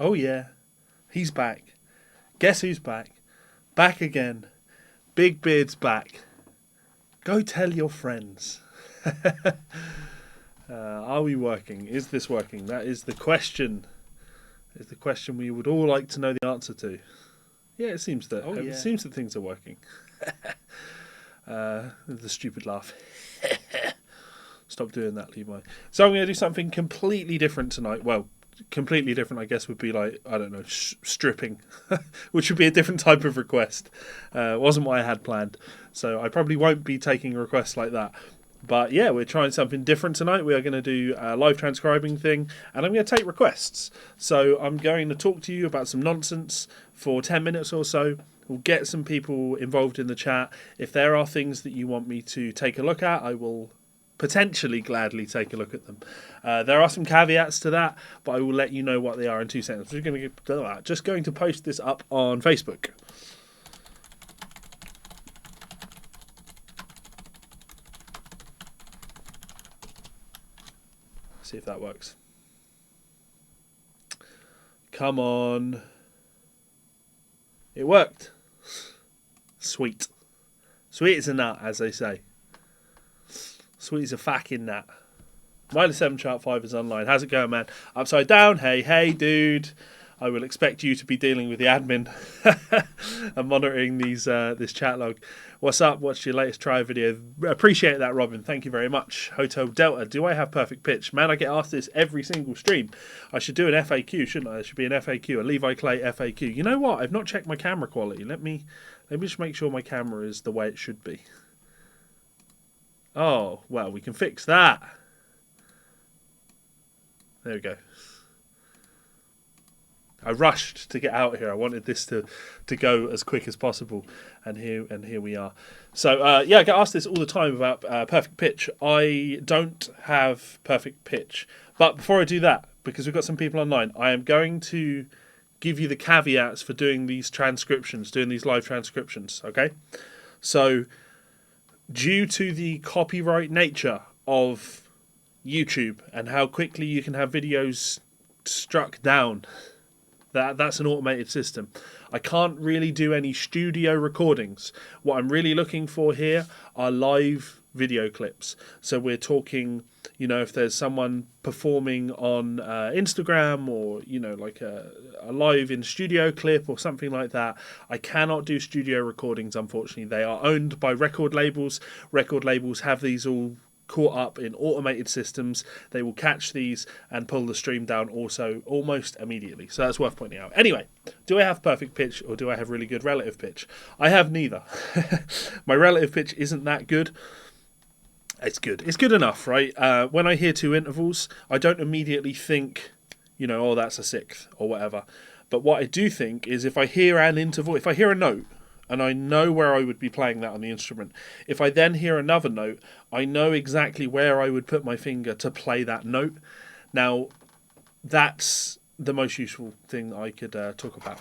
Oh yeah, he's back. Guess who's back? Back again. Big Beard's back. Go tell your friends. Are we working? Is this working? That is the question. Is the question we would all like to know the answer to. Yeah, it seems that it seems that things are working. The stupid laugh. Stop doing that, Levi. So I'm going to do something completely different tonight. Well, completely different, I guess, would be like, I don't know, stripping, which would be a different type of request. Wasn't what I had planned. So I probably won't be taking requests like that. But yeah, we're trying something different tonight. We are going to do a live transcribing thing, and I'm going to take requests. So I'm going to talk to you about some nonsense for 10 minutes or so. We'll get some people involved in the chat. If there are things that you want me to take a look at, I will potentially gladly take a look at them. There are some caveats to that, but I will let you know what they are in 2 seconds. We're just going to post this up on Facebook. See if that works. Come on. It worked. Sweet. Sweet as a nut, as they say. Sweet as a fucking nut. -7 chart 5 is online. How's it going, man? Upside down. Hey, dude. I will expect you to be dealing with the admin and monitoring this chat log. What's up? What's your latest try video? Appreciate that, Robin. Thank you very much. Hotel Delta. Do I have perfect pitch? Man, I get asked this every single stream. I should do an FAQ, shouldn't I? There should be an FAQ, a Levi Clay FAQ. You know what? I've not checked my camera quality. Let me just make sure my camera is the way it should be. Oh, well, we can fix that. There we go. I rushed to get out here. I wanted this to go as quick as possible, and here we are. So yeah, I get asked this all the time about perfect pitch. I don't have perfect pitch, but before I do that, because we've got some people online, I am going to give you the caveats for doing these transcriptions, doing these live transcriptions. Okay, so due to the copyright nature of YouTube and how quickly you can have videos struck down. That's an automated system. I can't really do any studio recordings. What I'm really looking for here are live video clips. So we're talking, if there's someone performing on Instagram or, like a live in studio clip or something like that. I cannot do studio recordings, unfortunately. They are owned by record labels. Record labels have these all caught up in automated systems. They will catch these and pull the stream down also almost immediately. So that's worth pointing out. Anyway, do I have perfect pitch or do I have really good relative pitch? I have neither. My relative pitch isn't that good. It's good. It's good enough, right? When I hear 2 intervals, I don't immediately think, oh, that's a sixth or whatever. But what I do think is if I hear an interval, if I hear a note, and I know where I would be playing that on the instrument. If I then hear another note, I know exactly where I would put my finger to play that note. Now, that's the most useful thing that I could talk about.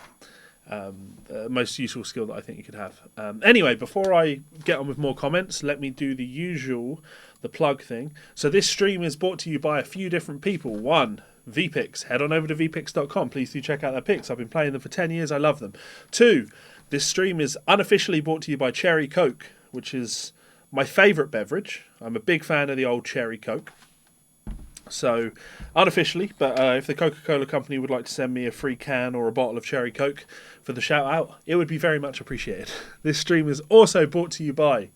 Most useful skill that I think you could have. Anyway, before I get on with more comments, let me do the plug thing. So this stream is brought to you by a few different people. 1, VPix. Head on over to vpix.com. Please do check out their picks. I've been playing them for 10 years. I love them. 2, this stream is unofficially brought to you by Cherry Coke, which is my favourite beverage. I'm a big fan of the old Cherry Coke. So, unofficially, but if the Coca-Cola company would like to send me a free can or a bottle of Cherry Coke for the shout-out, it would be very much appreciated. This stream is also brought to you by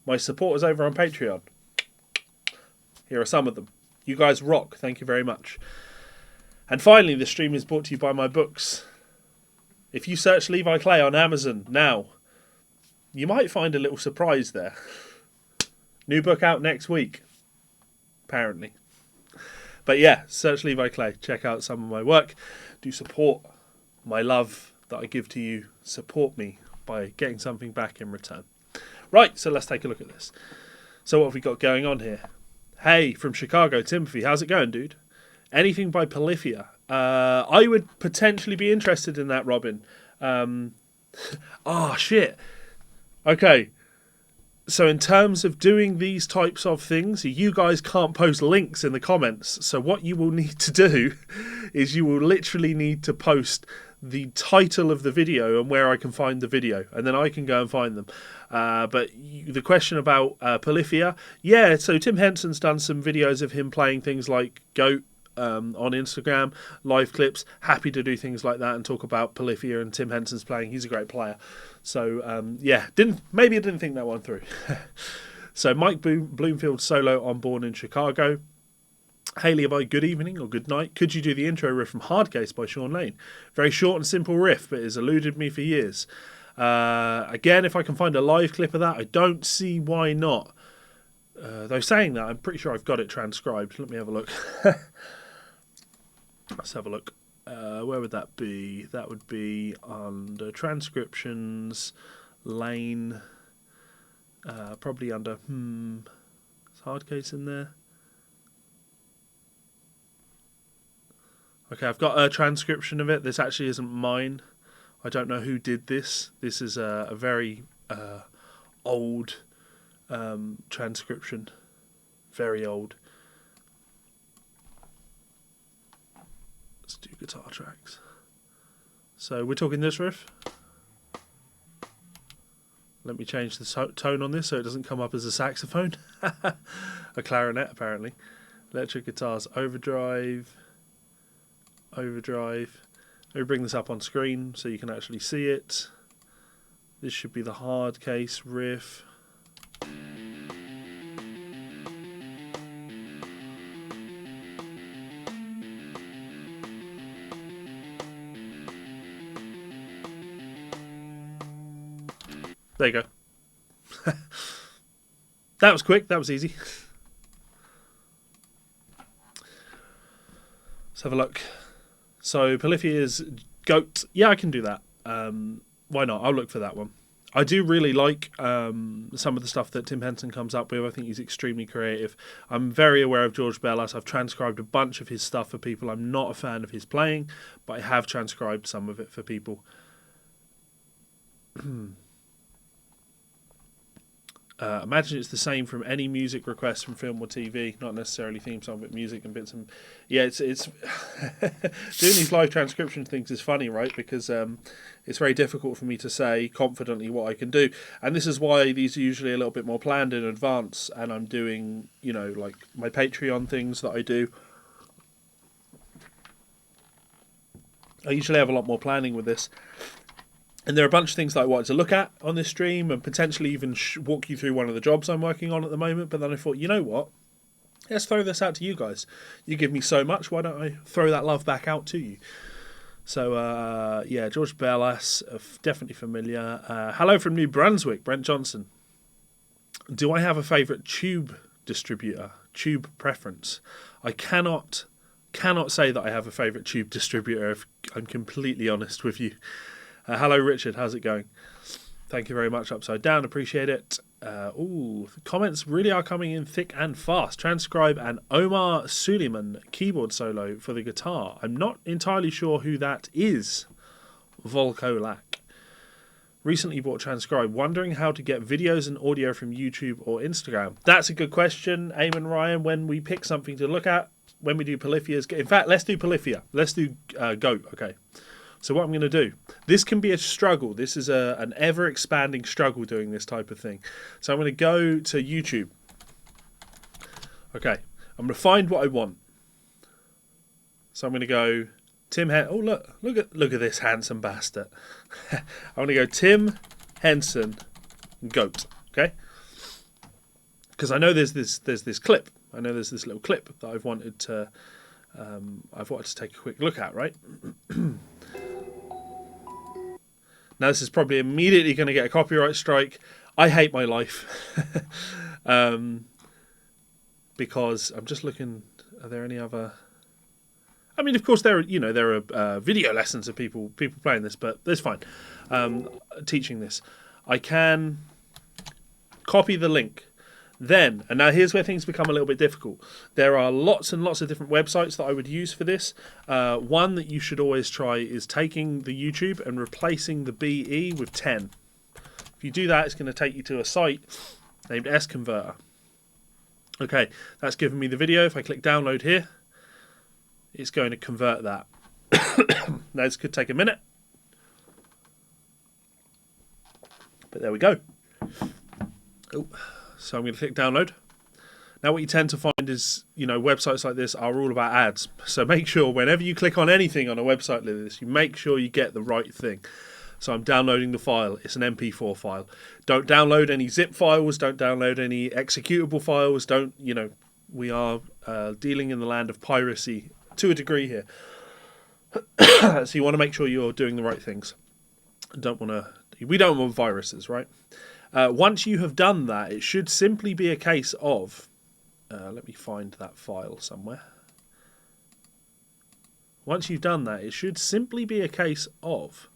my supporters over on Patreon. Here are some of them. You guys rock. Thank you very much. And finally, the stream is brought to you by my books. If you search Levi Clay on Amazon now, you might find a little surprise there. New book out next week, apparently. But yeah, search Levi Clay. Check out some of my work. Do support my love that I give to you. Support me by getting something back in return. Right, so let's take a look at this. So what have we got going on here? Hey, from Chicago, Timothy. How's it going, dude? Anything by Polyphia? I would potentially be interested in that, Robin. Oh, shit. Okay. So in terms of doing these types of things, you guys can't post links in the comments. So what you will need to do is you will literally need to post the title of the video and where I can find the video, and then I can go and find them. But the question about Polyphia, yeah, so Tim Henson's done some videos of him playing things like Goat on Instagram, live clips. Happy to do things like that and talk about Polyphia and Tim Henson's playing. He's a great player. So yeah, maybe I didn't think that one through. So Mike Bloomfield solo on Born in Chicago. Haley of I, good evening or good night. Could you do the intro riff from Hard Case by Sean Lane? Very short and simple riff, but has eluded me for years. Again, if I can find a live clip of that, I don't see why not. Though saying that, I'm pretty sure I've got it transcribed. Let me have a look. Let's have a look. Where would that be? That would be under transcriptions, Lane. Probably under, is Hard Case in there? Okay, I've got a transcription of it. This actually isn't mine. I don't know who did this. This is a very old transcription. Very old. Let's do guitar tracks. So we're talking this riff. Let me change the tone on this so it doesn't come up as a saxophone. A clarinet, apparently. Electric guitars, overdrive. Overdrive. Let me bring this up on screen so you can actually see it. This should be the Hard Case riff. There you go. That was quick, that was easy. Let's have a look. So Polyphia's Goat. Yeah, I can do that. Why not? I'll look for that one. I do really like some of the stuff that Tim Henson comes up with. I think he's extremely creative. I'm very aware of George Bellas. I've transcribed a bunch of his stuff for people. I'm not a fan of his playing, but I have transcribed some of it for people. Imagine it's the same from any music request from film or TV, not necessarily theme song, but music and bits and yeah. It's doing these live transcription things is funny, right? Because it's very difficult for me to say confidently what I can do, and this is why these are usually a little bit more planned in advance. And I'm doing, you know, like my Patreon things that I do. I usually have a lot more planning with this. And there are a bunch of things that I wanted to look at on this stream and potentially even walk you through one of the jobs I'm working on at the moment. But then I thought, you know what? Let's throw this out to you guys. You give me so much, why don't I throw that love back out to you? So, yeah, George Bellas, definitely familiar. Hello from New Brunswick, Brent Johnson. Do I have a favourite tube distributor, tube preference? I cannot say that I have a favourite tube distributor if I'm completely honest with you. Hello, Richard. How's it going? Thank you very much, Upside Down. Appreciate it. The comments really are coming in thick and fast. Transcribe and Omar Suleiman keyboard solo for the guitar. I'm not entirely sure who that is. Volkolak. Recently bought Transcribe. Wondering how to get videos and audio from YouTube or Instagram. That's a good question, Eamon Ryan. When we pick something to look at, when we do Polyphia's... In fact, let's do Polyphia. Let's do Goat. Okay. So what I'm going to do, this can be a struggle. This is an ever-expanding struggle doing this type of thing. So I'm going to go to YouTube. Okay, I'm going to find what I want. So I'm going to go Tim Henson. Oh, look at this handsome bastard. I'm going to go Tim Henson Goat. Okay, because I know there's this clip. I know there's this little clip that I've wanted to take a quick look at. Right. Now, this is probably immediately going to get a copyright strike. I hate my life. Because I'm just looking, are there any other... I mean, of course, there are video lessons of people playing this, but that's fine. Teaching this. I can copy the link. Then, and now here's where things become a little bit difficult. There are lots and lots of different websites that I would use for this. One that you should always try is taking the YouTube and replacing the BE with 10. If you do that, it's going to take you to a site named S Converter. Okay, that's given me the video. If I click download here, it's going to convert that. Now, this could take a minute, but there we go. Oh, so I'm going to click download. Now, what you tend to find is, websites like this are all about ads. So make sure whenever you click on anything on a website like this, you make sure you get the right thing. So I'm downloading the file. It's an MP4 file. Don't download any zip files. Don't download any executable files. We are dealing in the land of piracy to a degree here. So you want to make sure you're doing the right things. We don't want viruses, right? Once you have done that, it should simply be a case of... let me find that file somewhere. Once you've done that, it should simply be a case of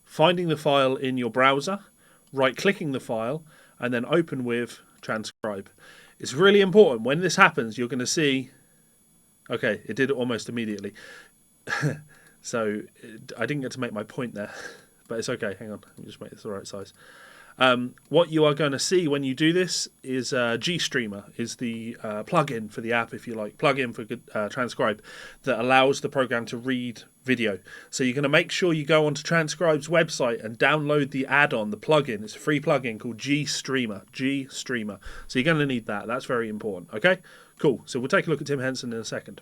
finding the file in your browser, right-clicking the file, and then open with Transcribe. It's really important. When this happens, you're going to see... Okay, it did it almost immediately. So I didn't get to make my point there, but it's okay. Hang on, let me just make this the right size. What you are going to see when you do this is GStreamer is the plugin for the app, if you like, plugin for Transcribe that allows the program to read video. So you're going to make sure you go onto Transcribe's website and download the add-on, the plugin. It's a free plugin called GStreamer. So you're going to need that. That's very important. Okay, cool. So we'll take a look at Tim Henson in a second.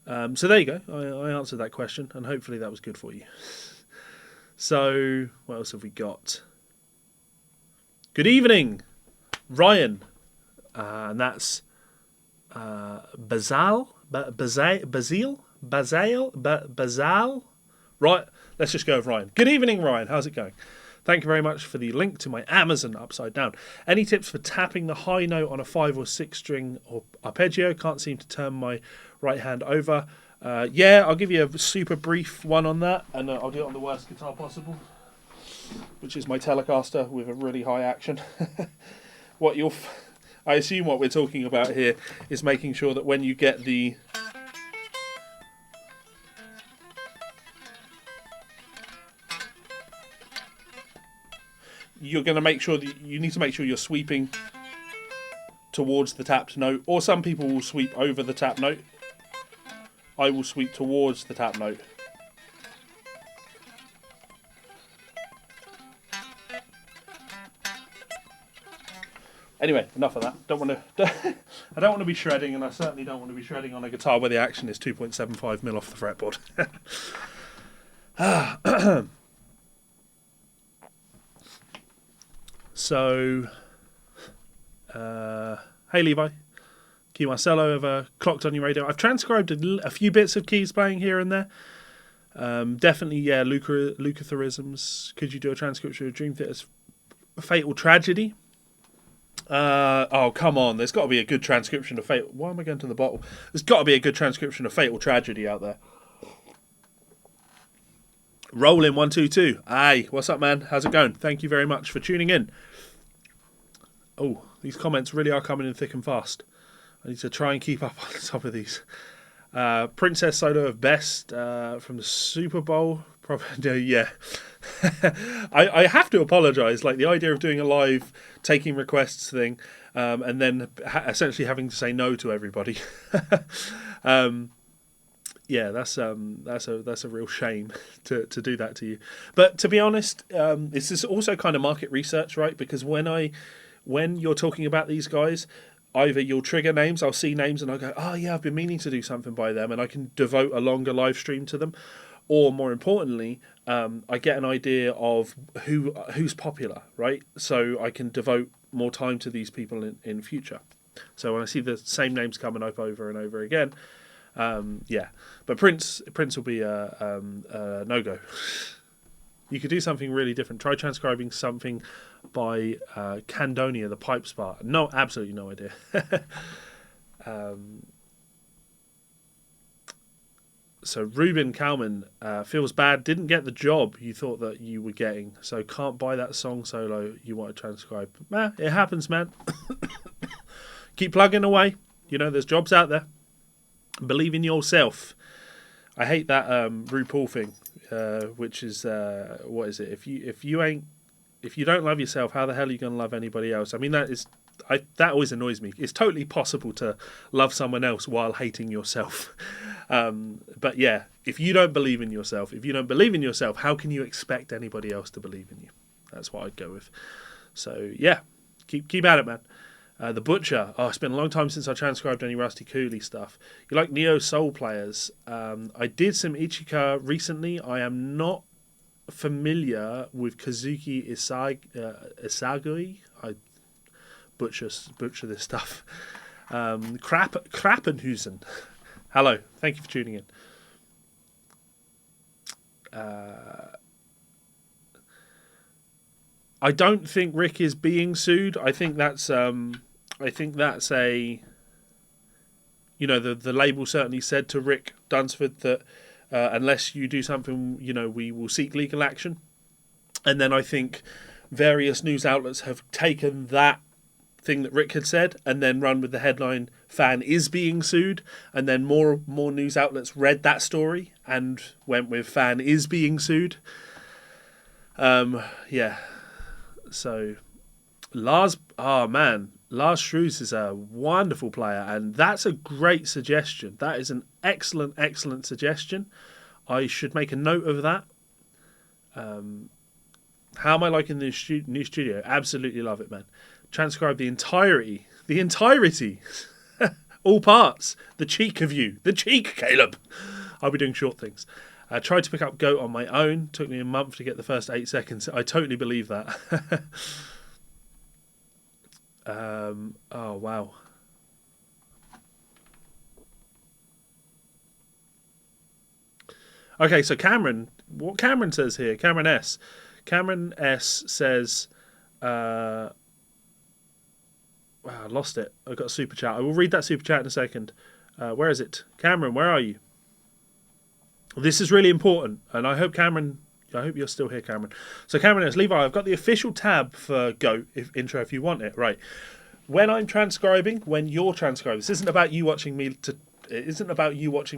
So there you go. I answered that question, and hopefully that was good for you. So, what else have we got? Good evening, Ryan. And that's Bazal? Right, let's just go with Ryan. Good evening, Ryan. How's it going? Thank you very much for the link to my Amazon upside down. Any tips for tapping the high note on a 5 or 6 string or arpeggio? Can't seem to turn my right hand over. Yeah, I'll give you a super brief one on that, and I'll do it on the worst guitar possible, which is my Telecaster with a really high action. I assume what we're talking about here is making sure that when you get the... You're going to make sure that you need to make sure you're sweeping towards the tapped note, or some people will sweep over the tapped note. I will sweep towards the tap note. Anyway, enough of that. I don't want to be shredding, and I certainly don't want to be shredding on a guitar where the action is 2.75mm off the fretboard. So, hey Levi. Key Marcello have clocked on your radio. I've transcribed a few bits of keys playing here and there. Definitely, yeah, Lukathorisms. Could you do a transcription of Dream Theater's Fatal Tragedy? Oh, come on. There's got to be a good transcription of Fatal... Why am I going to the bottle? There's got to be a good transcription of Fatal Tragedy out there. Rolling 122. Aye, what's up, man? How's it going? Thank you very much for tuning in. Oh, these comments really are coming in thick and fast. I need to try and keep up on top of these. Princess Solo of Best from the Super Bowl. Probably, yeah. I have to apologise. Like the idea of doing a live taking requests thing, and then essentially having to say no to everybody. Yeah, that's a real shame to do that to you. But to be honest, this is also kind of market research, right? Because when you're talking about these guys, either you'll trigger names, I'll see names and I'll go, oh yeah, I've been meaning to do something by them, and I can devote a longer live stream to them. Or more importantly, I get an idea of who's popular, right? So I can devote more time to these people in future. So when I see the same names coming up over and over again, yeah. But Prince will be a no-go. You could do something really different. Try transcribing something by Candonia, the pipe spar. No, absolutely no idea. So Ruben Kalman feels bad, didn't get the job you thought that you were getting, so can't buy that song solo you want to transcribe. It happens, man. keep plugging away. You know, there's jobs out there. Believe in yourself. I hate that RuPaul thing, which is what is it? If you don't love yourself, how the hell are you going to love anybody else? I mean, that always annoys me. It's totally possible to love someone else while hating yourself. But yeah, if you don't believe in yourself, how can you expect anybody else to believe in you? That's what I'd go with. So yeah, keep at it, man. The Butcher. Oh, it's been a long time since I transcribed any Rusty Cooley stuff. You like Neo Soul players? I did some Ichika recently. I am not familiar with Kazuki Isagui. I butcher this stuff. Krappenhusen. Hello. Thank you for tuning in. I don't think Rick is being sued. I think that's a, you know, the label certainly said to Rick Dunsford that unless you do something, you know, we will seek legal action. And then I think various news outlets have taken that thing that Rick had said and then run with the headline, "Fan is being sued," and then more news outlets read that story and went with "Fan is being sued." Yeah. So Lars Shrews is a wonderful player, and that's a great suggestion. That is an excellent suggestion. I should make a note of that. How am I liking the new studio? Absolutely love it, man. Transcribe the entirety, all parts. The cheek of you, the cheek, Caleb. I'll be doing short things. I tried to pick up Goat on my own. Took me a month to get the first 8 seconds. I totally believe that. Oh, wow. Okay, so Cameron, what Cameron says here, Cameron S says, wow, I lost it. I got a super chat. I will read that super chat in a second. Where is it? Cameron, where are you? This is really important, and I hope you're still here, Cameron. So Cameron S, Levi, I've got the official tab for Goat intro if you want it. Right. When I'm transcribing, when you're transcribing, this isn't about you watching me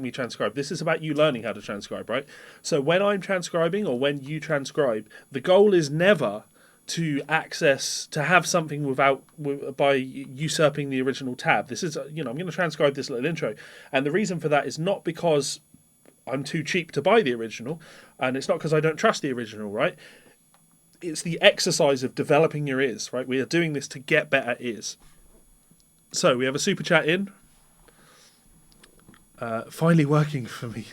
transcribe. This is about you learning how to transcribe, right? So when I'm transcribing or when you transcribe, the goal is never to have something by usurping the original tab. This is, I'm going to transcribe this little intro. And the reason for that is not because I'm too cheap to buy the original, and it's not because I don't trust the original, right? It's the exercise of developing your ears, right? We are doing this to get better ears. So we have a super chat in. Finally working for me.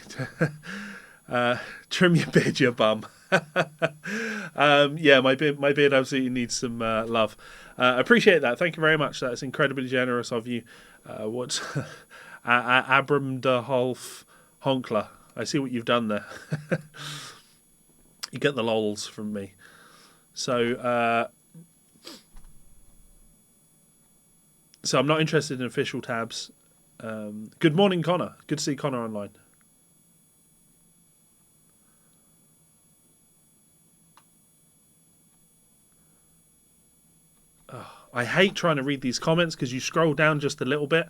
Trim your beard, you bum. Yeah, my beard absolutely needs some love. Appreciate that. Thank you very much. That's incredibly generous of you. What's Abram de Holf Honkler? I see what you've done there. You get the lols from me. So I'm not interested in official tabs. Good morning, Connor. Good to see Connor online. I hate trying to read these comments because you scroll down just a little bit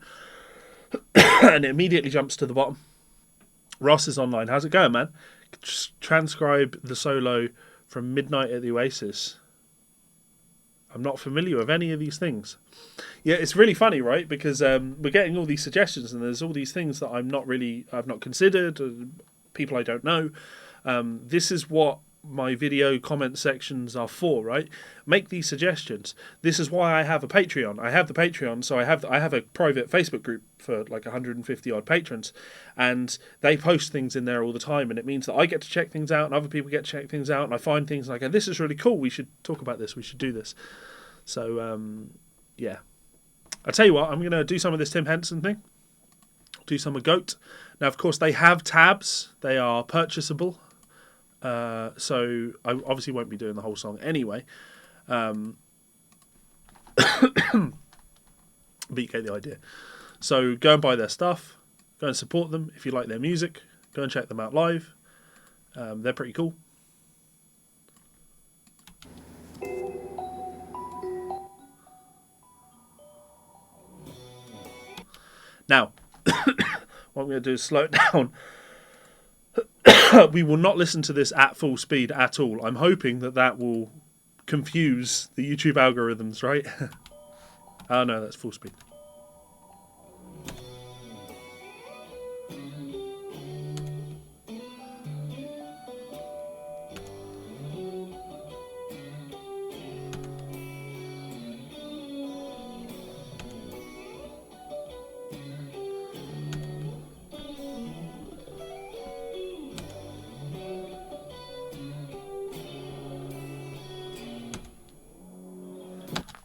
and it immediately jumps to the bottom. Ross is online. How's it going, man? Transcribe the solo from Midnight at the Oasis. I'm not familiar with any of these things. Yeah, it's really funny, right? Because we're getting all these suggestions, and there's all these things that I've not considered, people I don't know. This is what my video comment sections are for, right? Make these suggestions. This is why I have a Patreon. I have the Patreon, so I have a private Facebook group for like 150 odd patrons, and they post things in there all the time, and it means that I get to check things out, and other people get to check things out, and I find things like, this is really cool. We should talk about this. We should do this. So yeah, I'll tell you what. I'm going to do some of this Tim Henson thing. Do some of Goat. Now, of course, they have tabs. They are purchasable. So I obviously won't be doing the whole song anyway. But you get the idea. So go and buy their stuff. Go and support them if you like their music. Go and check them out live. They're pretty cool. Now, what I'm going to do is slow it down. We will not listen to this at full speed at all. I'm hoping that will confuse the YouTube algorithms, right? Oh no, that's full speed.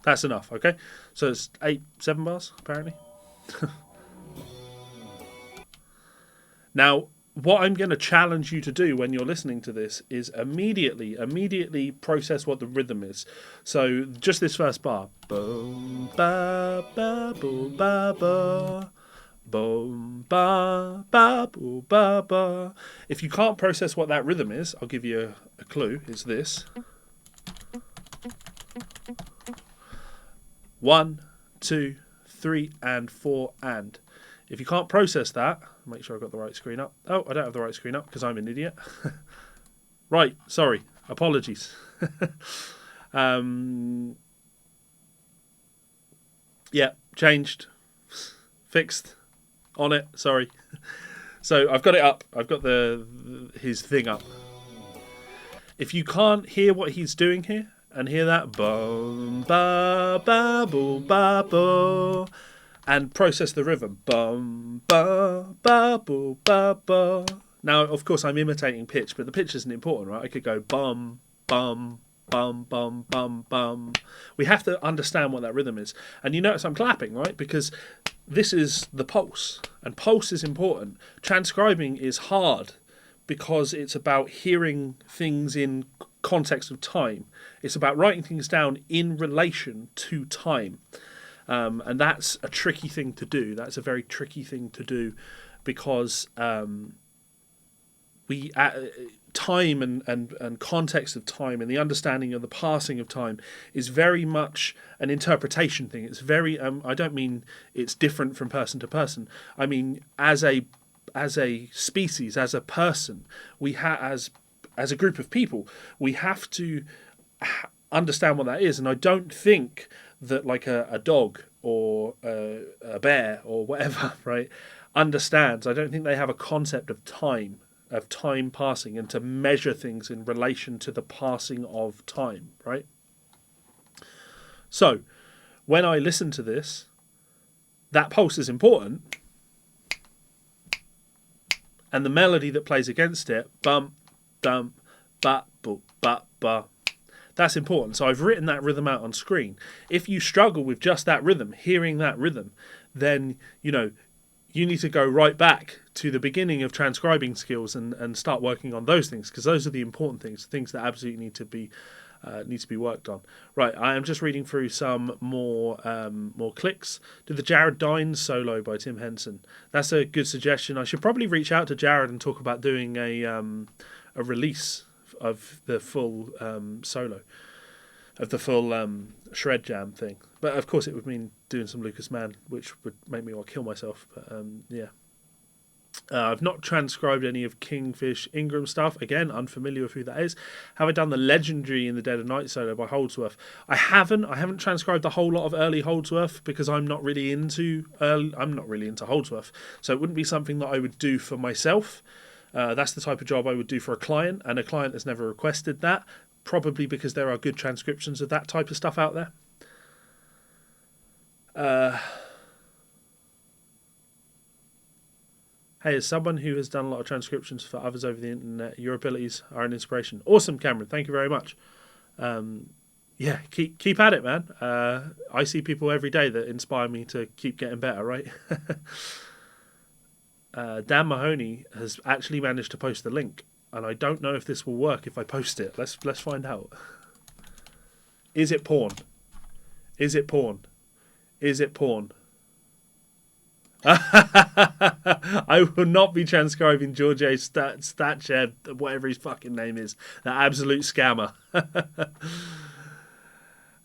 That's enough, okay? So it's 7 bars, apparently. Now, what I'm going to challenge you to do when you're listening to this is immediately process what the rhythm is. So just this first bar. Boom, ba, ba, boom, ba, ba. Boom, ba, ba, boom, ba, ba. If you can't process what that rhythm is, I'll give you a clue. It's this. 1, 2, 3, and 4, and. If you can't process that, make sure I've got the right screen up. Oh, I don't have the right screen up because I'm an idiot. Right, sorry. Apologies. Yeah, changed. Fixed. On it, sorry. So I've got it up. I've got his thing up. If you can't hear what he's doing here, and hear that, bum ba ba boo ba boo, and process the rhythm, bum ba ba boo ba ba. Now, of course, I'm imitating pitch, but the pitch isn't important, right? I could go bum bum bum bum bum bum. We have to understand what that rhythm is, and you notice I'm clapping, right? Because this is the pulse, and pulse is important. Transcribing is hard because it's about hearing things in context of time. It's about writing things down in relation to time, and that's a tricky thing to do. That's a very tricky thing to do because time and context of time and the understanding of the passing of time is very much an interpretation thing. It's very I don't mean it's different from person to person. I mean as a species, as a person, as a group of people, we have to understand what that is. And I don't think that like a dog or a bear or whatever, right, understands. I don't think they have a concept of time passing and to measure things in relation to the passing of time, right? So when I listen to this, that pulse is important. And the melody that plays against it, bum, dum, ba, bu, ba, ba. That's important. So I've written that rhythm out on screen. If you struggle with just that rhythm, hearing that rhythm, then, you need to go right back to the beginning of transcribing skills and start working on those things, because those are the important things that absolutely need to be worked on. Right, I am just reading through some more clicks. Do the Jared Dines solo by Tim Henson. That's a good suggestion. I should probably reach out to Jared and talk about doing a release of the full solo, of the full shred jam thing. But of course it would mean doing some Lucas Mann, which would make me want to kill myself. But yeah. I've not transcribed any of Kingfish Ingram stuff. Again, unfamiliar with who that is. Have I done the legendary In the Dead of Night solo by Holdsworth? I haven't transcribed a whole lot of early Holdsworth because I'm not really into Holdsworth. So it wouldn't be something that I would do for myself. That's the type of job I would do for a client, and a client has never requested that, probably because there are good transcriptions of that type of stuff out there. Hey, as someone who has done a lot of transcriptions for others over the internet, your abilities are an inspiration. Awesome, Cameron. Thank you very much. Yeah, keep at it, man. I see people every day that inspire me to keep getting better, right? Dan Mahoney has actually managed to post the link, and I don't know if this will work if I post it. Let's find out. Is it porn? Is it porn? Is it porn? I will not be transcribing George A. Statched, whatever his fucking name is. That absolute scammer.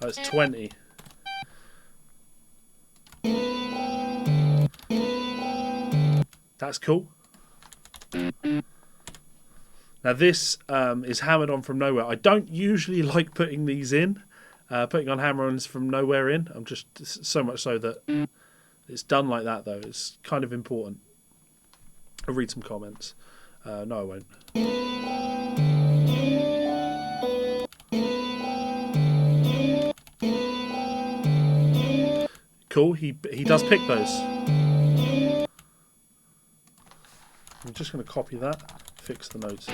That's 20. That's cool. Now this is hammered on from nowhere. I don't usually like putting these in, putting on hammer-ons from nowhere in. I'm just so much so that it's done like that though. It's kind of important. I'll read some comments. No, I won't. Cool. He does pick those. I'm just going to copy that. Fix the notes.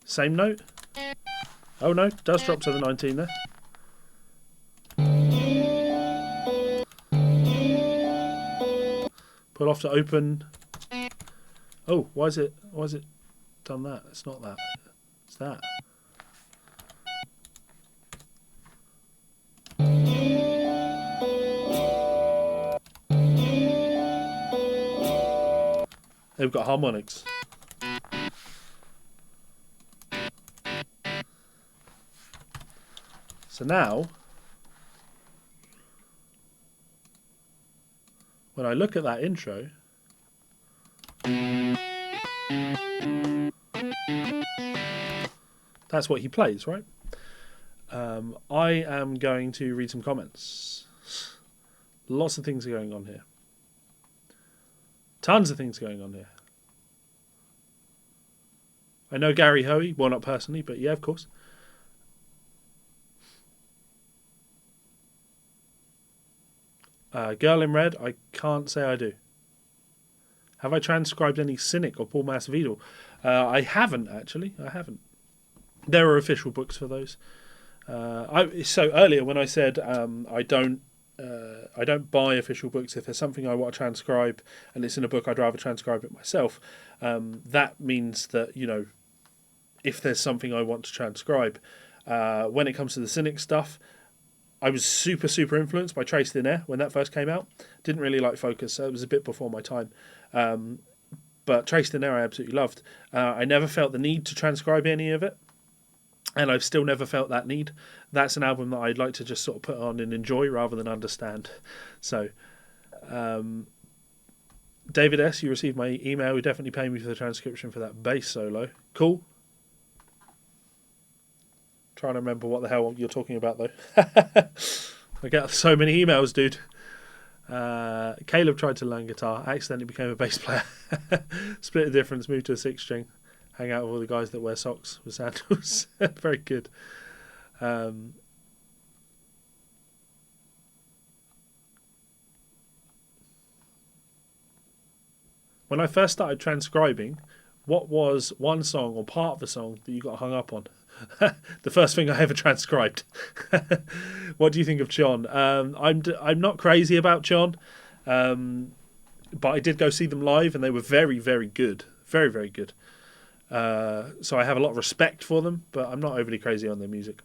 Same note. Oh no, does drop to the 19 there. Pull off to open. Oh, why is it done that? It's not that. It's that. They've got harmonics. So now, when I look at that intro, that's what he plays, right? I am going to read some comments. Lots of things are going on here. Tons of things going on here. I know Gary Hoey, well, not personally, but yeah, of course. Girl in Red, I can't say I do. Have I transcribed any Cynic or Paul Masvidal? I haven't, actually. I haven't. There are official books for those. So earlier when I said I don't buy official books if there's something I want to transcribe and it's in a book, I'd rather transcribe it myself. That means that, you know, if there's something I want to transcribe, when it comes to the Cynic stuff, I was super influenced by Trace Thin Air when that first came out. Didn't really like Focus, so it was a bit before my time. But Trace Thin Air I absolutely loved. I never felt the need to transcribe any of it, and I've still never felt that need. That's an album that I'd like to just sort of put on and enjoy rather than understand. So, David S., you received my email. You definitely pay me for the transcription for that bass solo. Cool. Trying to remember what the hell you're talking about, though. I get so many emails, dude. Caleb tried to learn guitar, accidentally became a bass player. Split the difference, moved to a 6-string. Hang out with all the guys that wear socks with sandals. Very good. When I first started transcribing, what was one song or part of the song that you got hung up on? The first thing I ever transcribed. What do you think of John? I'm not crazy about John, but I did go see them live and they were very good, very good. So I have a lot of respect for them, but I'm not overly crazy on their music.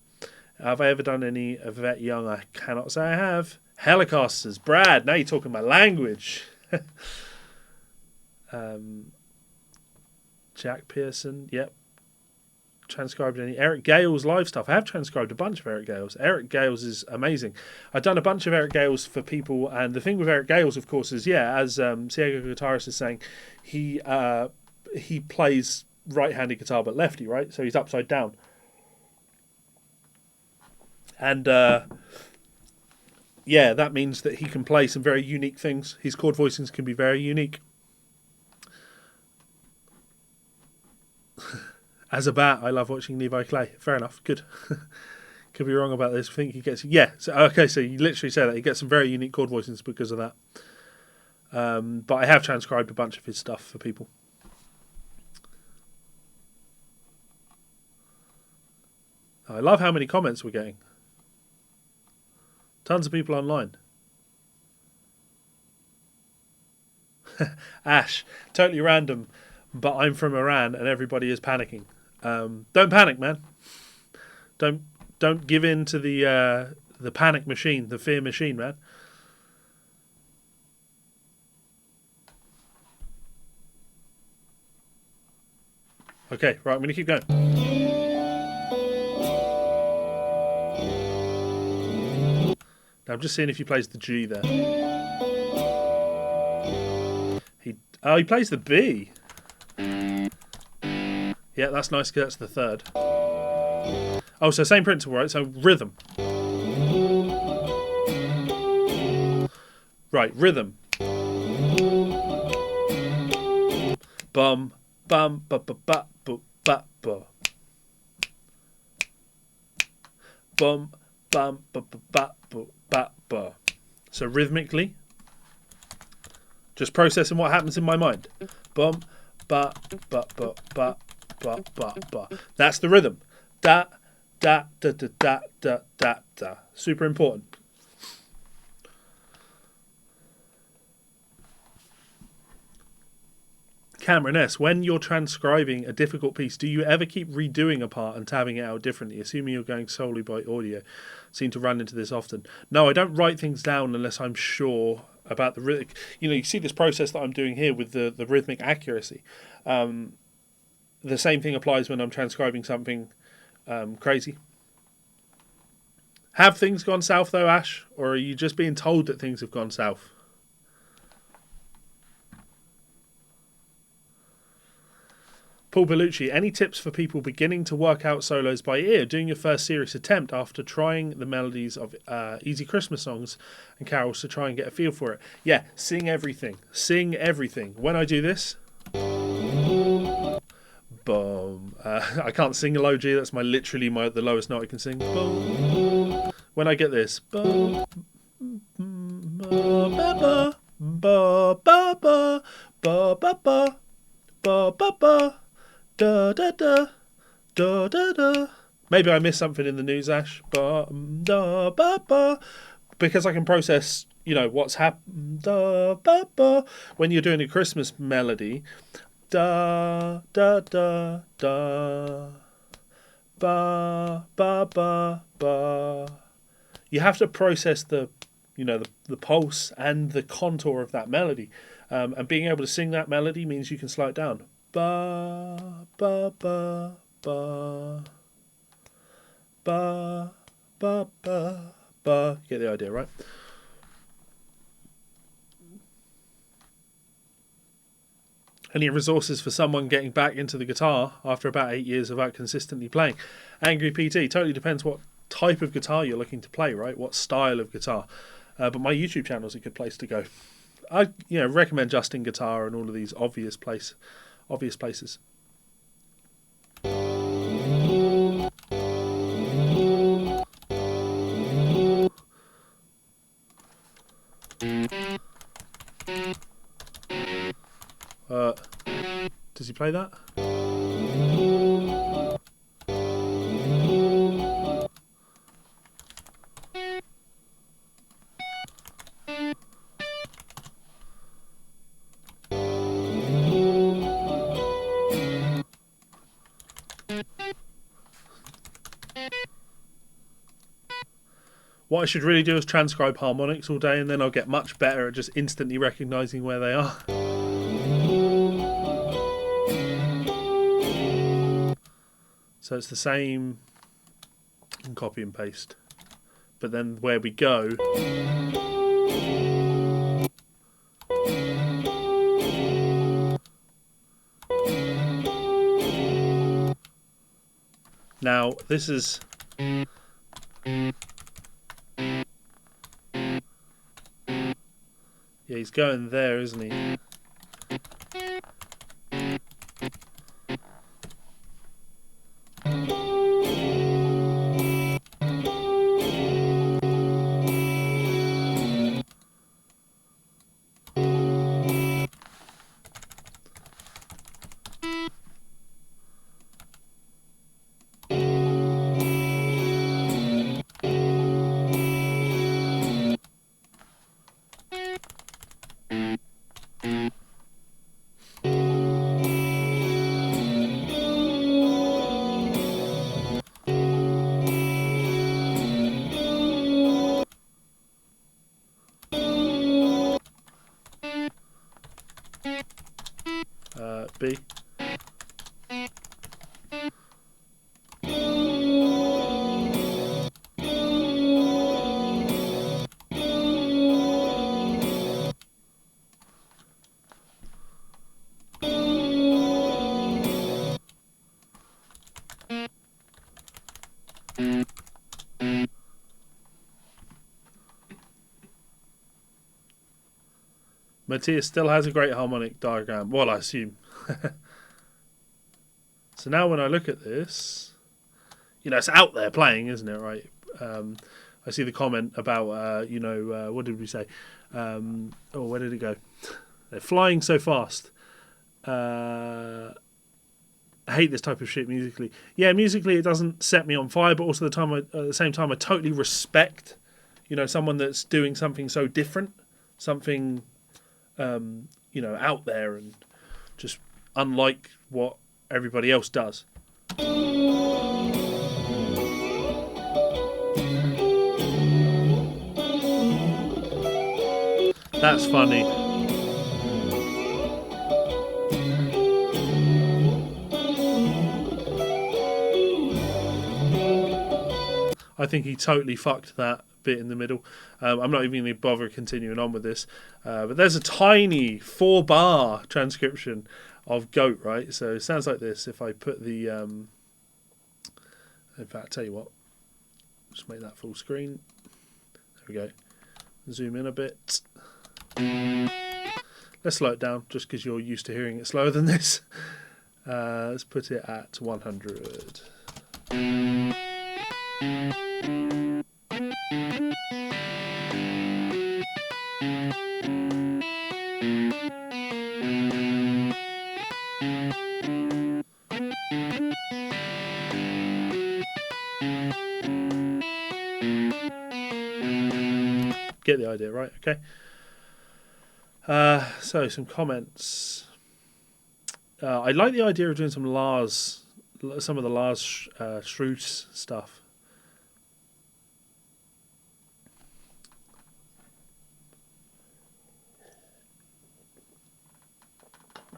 Have I ever done any of Yvette Young? I cannot say I have. Helicopters, Brad. Now you're talking my language. Jack Pearson, yep. Transcribed any Eric Gale's live stuff. I have transcribed a bunch of Eric Gale's. Eric Gale's is amazing. I've done a bunch of Eric Gale's for people, and the thing with Eric Gale's, of course, is as Ciego Guitarist is saying, he plays right-handed guitar but lefty, right? So he's upside down, and that means that he can play some very unique things. His chord voicings can be very unique. As a bat, I love watching Levi Clay. Fair enough. Good. Could be wrong about this. I think he gets... Yeah. So, okay, so you literally say that. He gets some very unique chord voicings because of that. But I have transcribed a bunch of his stuff for people. I love how many comments we're getting. Tons of people online. Ash, totally random, but I'm from Iran and everybody is panicking. Don't panic, man. Don't give in to the panic machine, the fear machine, man. Okay, right, I'm going to keep going. Now I'm just seeing if he plays the G there. He plays the B. Yeah, that's nice because that's the third. Oh, so same principle, right? So rhythm. Right, rhythm. Bum, bum, ba ba ba ba ba ba. Bum, bum, ba ba ba ba ba ba. So rhythmically, just processing what happens in my mind. Bum, ba ba ba ba ba ba ba. That's the rhythm. Da da da da da da da da. Super important. Cameron S., when you're transcribing a difficult piece, do you ever keep redoing a part and tabbing it out differently, assuming you're going solely by audio? Seem to run into this often. No, I don't write things down unless I'm sure about the rhythm. You see this process that I'm doing here with the rhythmic accuracy. The same thing applies when I'm transcribing something crazy. Have things gone south though, Ash? Or are you just being told that things have gone south? Paul Bellucci, any tips for people beginning to work out solos by ear, doing your first serious attempt after trying the melodies of easy Christmas songs and carols to try and get a feel for it? Yeah, sing everything. Sing everything. When I do this, boom. I can't sing a low G. That's literally the lowest note I can sing. Boom. When I get this, boom, ba ba ba ba ba ba ba ba ba ba ba. Da da da da da da. Maybe I missed something in the news, Ash. Ba da ba ba. Because I can process, what's happened. Da ba ba. When you're doing a Christmas melody, da da da da. Ba ba ba ba. You have to process the pulse and the contour of that melody, and being able to sing that melody means you can slow it down. Ba ba ba ba ba ba ba ba. You get the idea, right? Any resources for someone getting back into the guitar after about 8 years without consistently playing? Angry PT, totally depends what type of guitar you're looking to play, right? What style of guitar. But my YouTube channel is a good place to go. I recommend Justin Guitar and all of these obvious places. Does he play that? What I should really do is transcribe harmonics all day, and then I'll get much better at just instantly recognising where they are. So it's the same and copy and paste. But then where we go, now this is he's going there, isn't he? B. Matthias still has a great harmonic diagram. Well, I assume. So now when I look at this, it's out there playing, isn't it, right? I see the comment about, what did we say? Where did it go? They're flying so fast. I hate this type of shit musically. Yeah, musically it doesn't set me on fire, but also at the same time I totally respect, someone that's doing something so different, something, out there and just unlike what everybody else does. That's funny. I think he totally fucked that bit in the middle. I'm not even going to bother continuing on with this. But there's a tiny 4-bar transcription of goat, right? So it sounds like this. If I put the... in fact, I'll tell you what. Just make that full screen. There we go. Zoom in a bit. Let's slow it down, just because you're used to hearing it slower than this. Let's put it at 100. Get the idea, right? Okay. So some comments. I like the idea of doing some of the Lars Schroes stuff.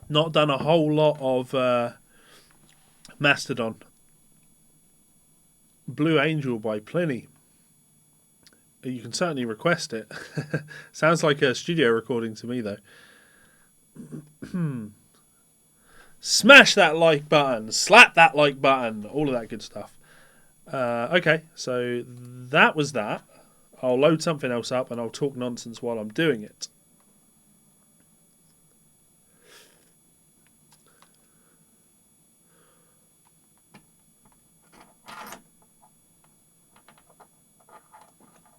Not done a whole lot of Mastodon. Blue Angel by Pliny. You can certainly request it. Sounds like a studio recording to me, though. Smash that like button. Slap that like button. All of that good stuff. Okay, so that was that. I'll load something else up and I'll talk nonsense while I'm doing it.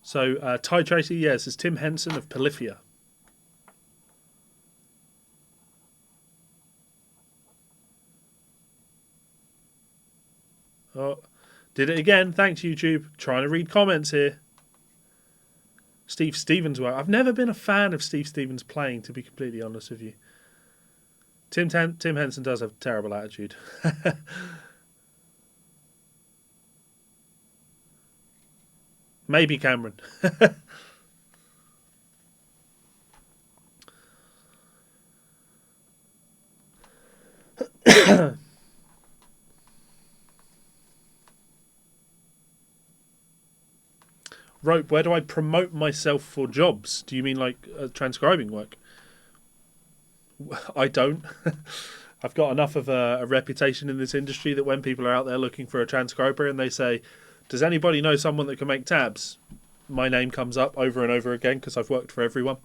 So, Ty Tracy, yes, it's Tim Henson of Polyphia. Oh, did it again. Thanks, YouTube. Trying to read comments here. Steve Stevens' work. I've never been a fan of Steve Stevens playing, to be completely honest with you. Tim Henson does have a terrible attitude. Maybe Cameron. Rope, where do I promote myself for jobs? Do you mean like transcribing work? I don't. I've got enough of a reputation in this industry that when people are out there looking for a transcriber and they say, does anybody know someone that can make tabs? My name comes up over and over again because I've worked for everyone.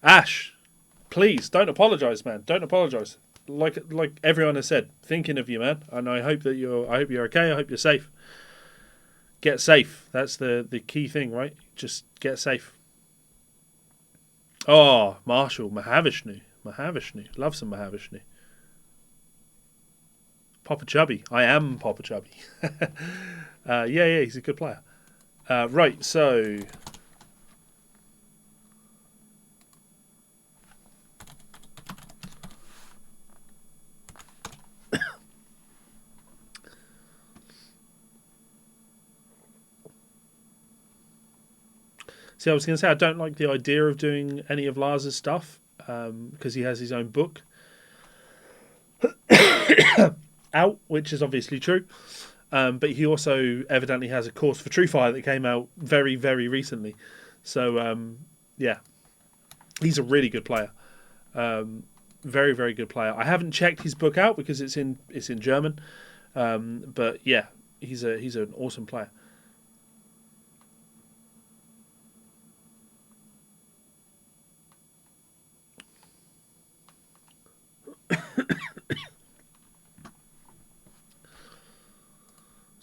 Ash, please don't apologise, man. Don't apologise. Like everyone has said, thinking of you, man. And I hope you're okay. I hope you're safe. Get safe. That's the key thing, right? Just get safe. Oh, Marshall, Mahavishnu. Love some Mahavishnu. Papa Chubby. I am Papa Chubby. Yeah, he's a good player. Right, so... See, I was going to say I don't like the idea of doing any of Lars's stuff because he has his own book out, which is obviously true. But he also evidently has a course for TrueFire that came out very, very recently. So, yeah, he's a really good player. Very, very good player. I haven't checked his book out because it's in German. But yeah, he's an awesome player.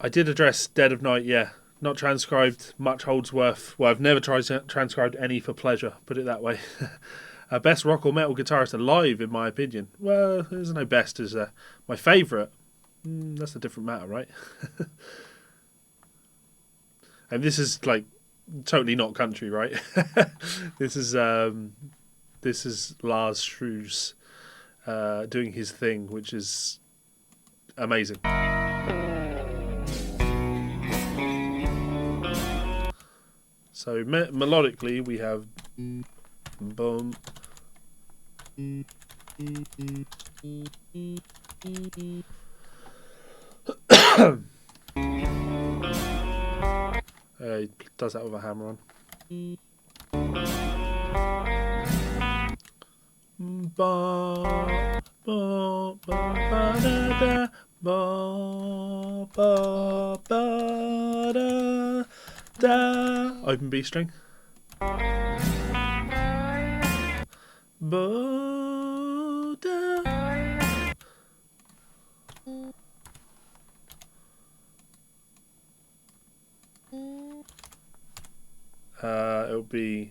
I did address Dead of Night, yeah. Not transcribed much Holdsworth. Well, I've never transcribed any for pleasure, put it that way. Best rock or metal guitarist alive, in my opinion. Well, there's no best as my favourite. That's a different matter, right? And this is like totally not country, right? This is Lars Shrews doing his thing, which is amazing. So melodically, we have boom. He does that with a hammer on. Ba, ba, ba, ba, da, da, ba, ba, ba, da, da. Open B string. Ba, da. It'll be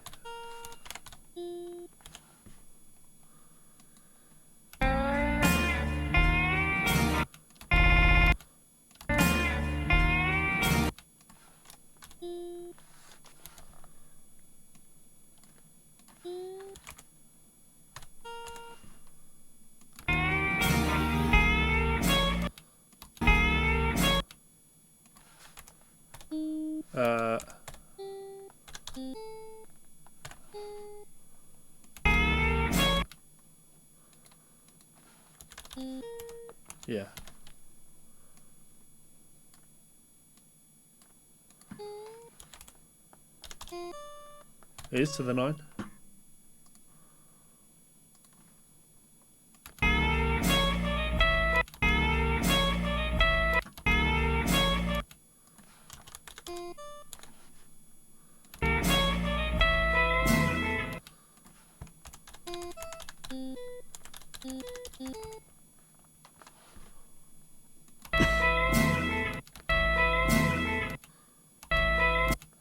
yeah. It is to the 9.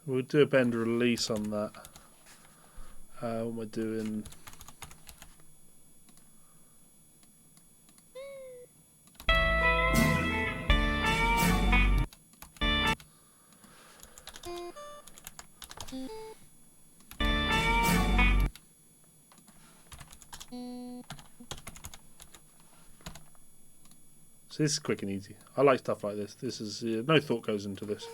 We'll do a bend release on that. What am I doing? So this is quick and easy. I like stuff like this. This is no thought goes into this.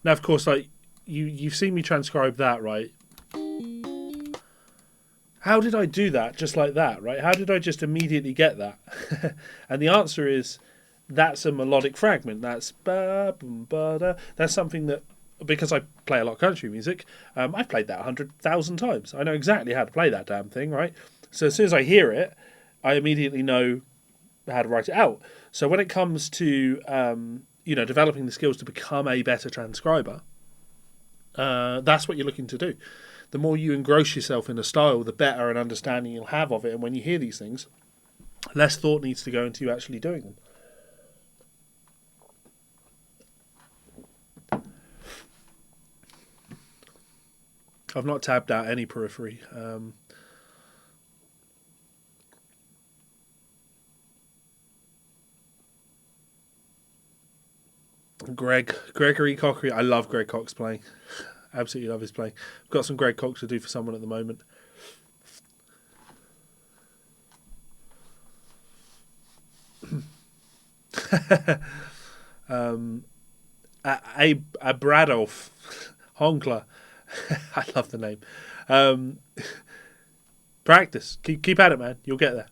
Now, of course, like you've seen me transcribe that, right? How did I do that just like that, right? How did I just immediately get that? And the answer is that's a melodic fragment. That's ba, boom, ba, da. That's something that, because I play a lot of country music, I've played that 100,000 times. I know exactly how to play that damn thing, right? So as soon as I hear it, I immediately know how to write it out. So when it comes to developing the skills to become a better transcriber, that's what you're looking to do. The more you engross yourself in a style, the better an understanding you'll have of it. And when you hear these things, less thought needs to go into you actually doing them. I've not tabbed out any periphery. Gregory Cockery. I love Greg Cox playing. Absolutely love his playing. I've got some Greg Cox to do for someone at the moment. A Bradolf Honkler. I love the name. Practice. Keep at it, man. You'll get there.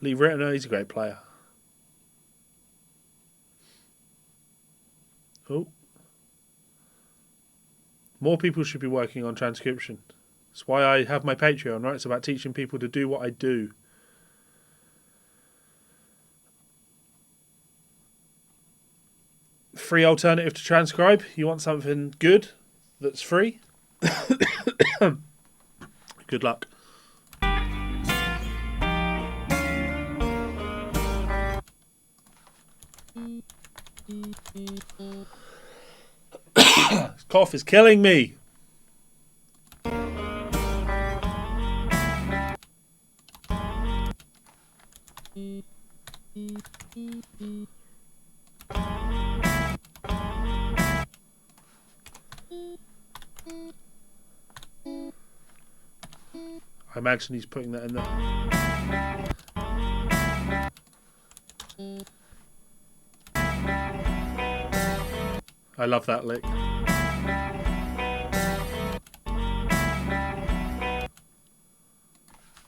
Lee Rittner, he's a great player. Oh. More people should be working on transcription. That's why I have my Patreon, right? It's about teaching people to do what I do. Free alternative to transcribe. You want something good that's free? Good luck. This cough is killing me. I imagine he's putting that in there. I love that lick.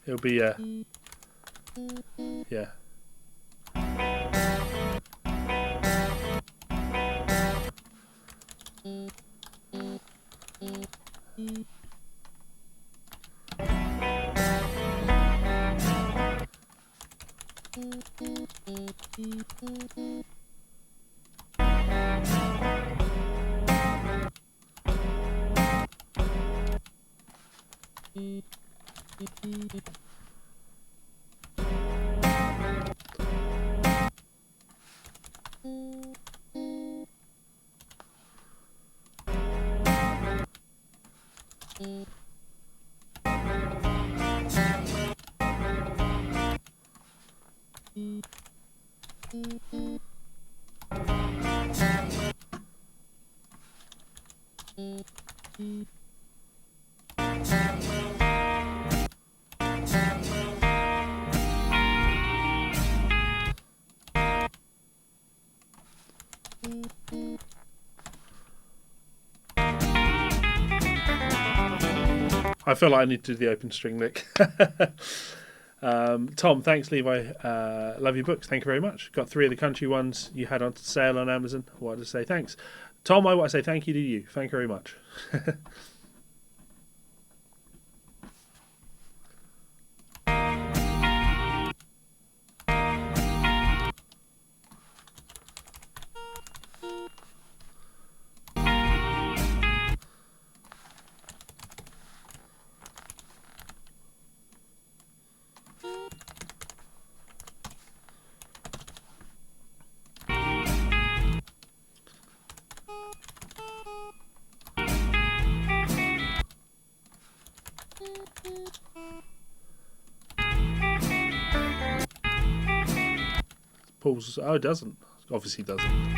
It'll be yeah. I feel like I need to do the open string lick. Tom, thanks, Levi. Love your books. Thank you very much. Got 3 of the country ones you had on sale on Amazon. I wanted to say thanks. Tom, I want to say thank you to you. Thank you very much. Paul's. Oh, it doesn't. Obviously doesn't.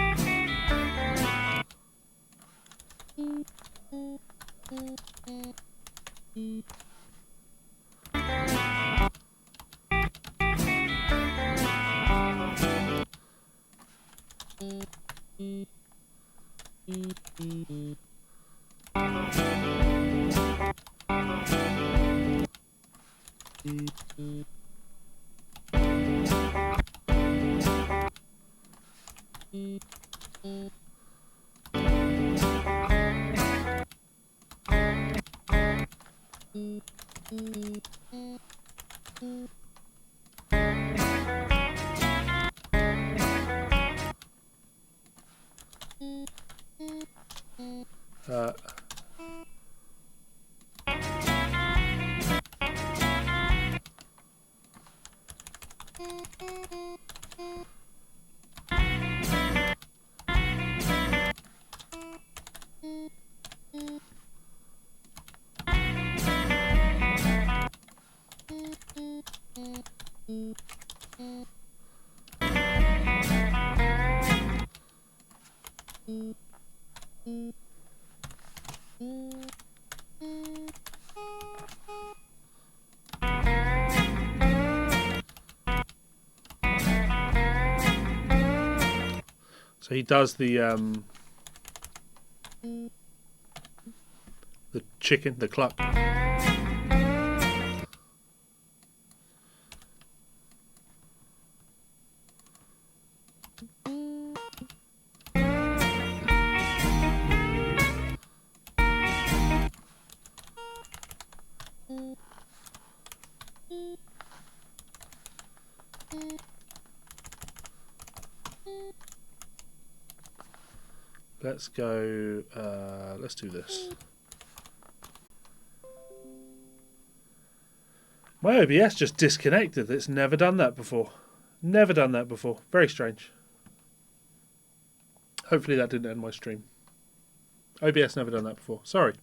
So he does the chicken, the cluck. Let's go, let's do this. My OBS just disconnected. It's never done that before. Never done that before. Very strange. Hopefully that didn't end my stream. OBS never done that before. Sorry.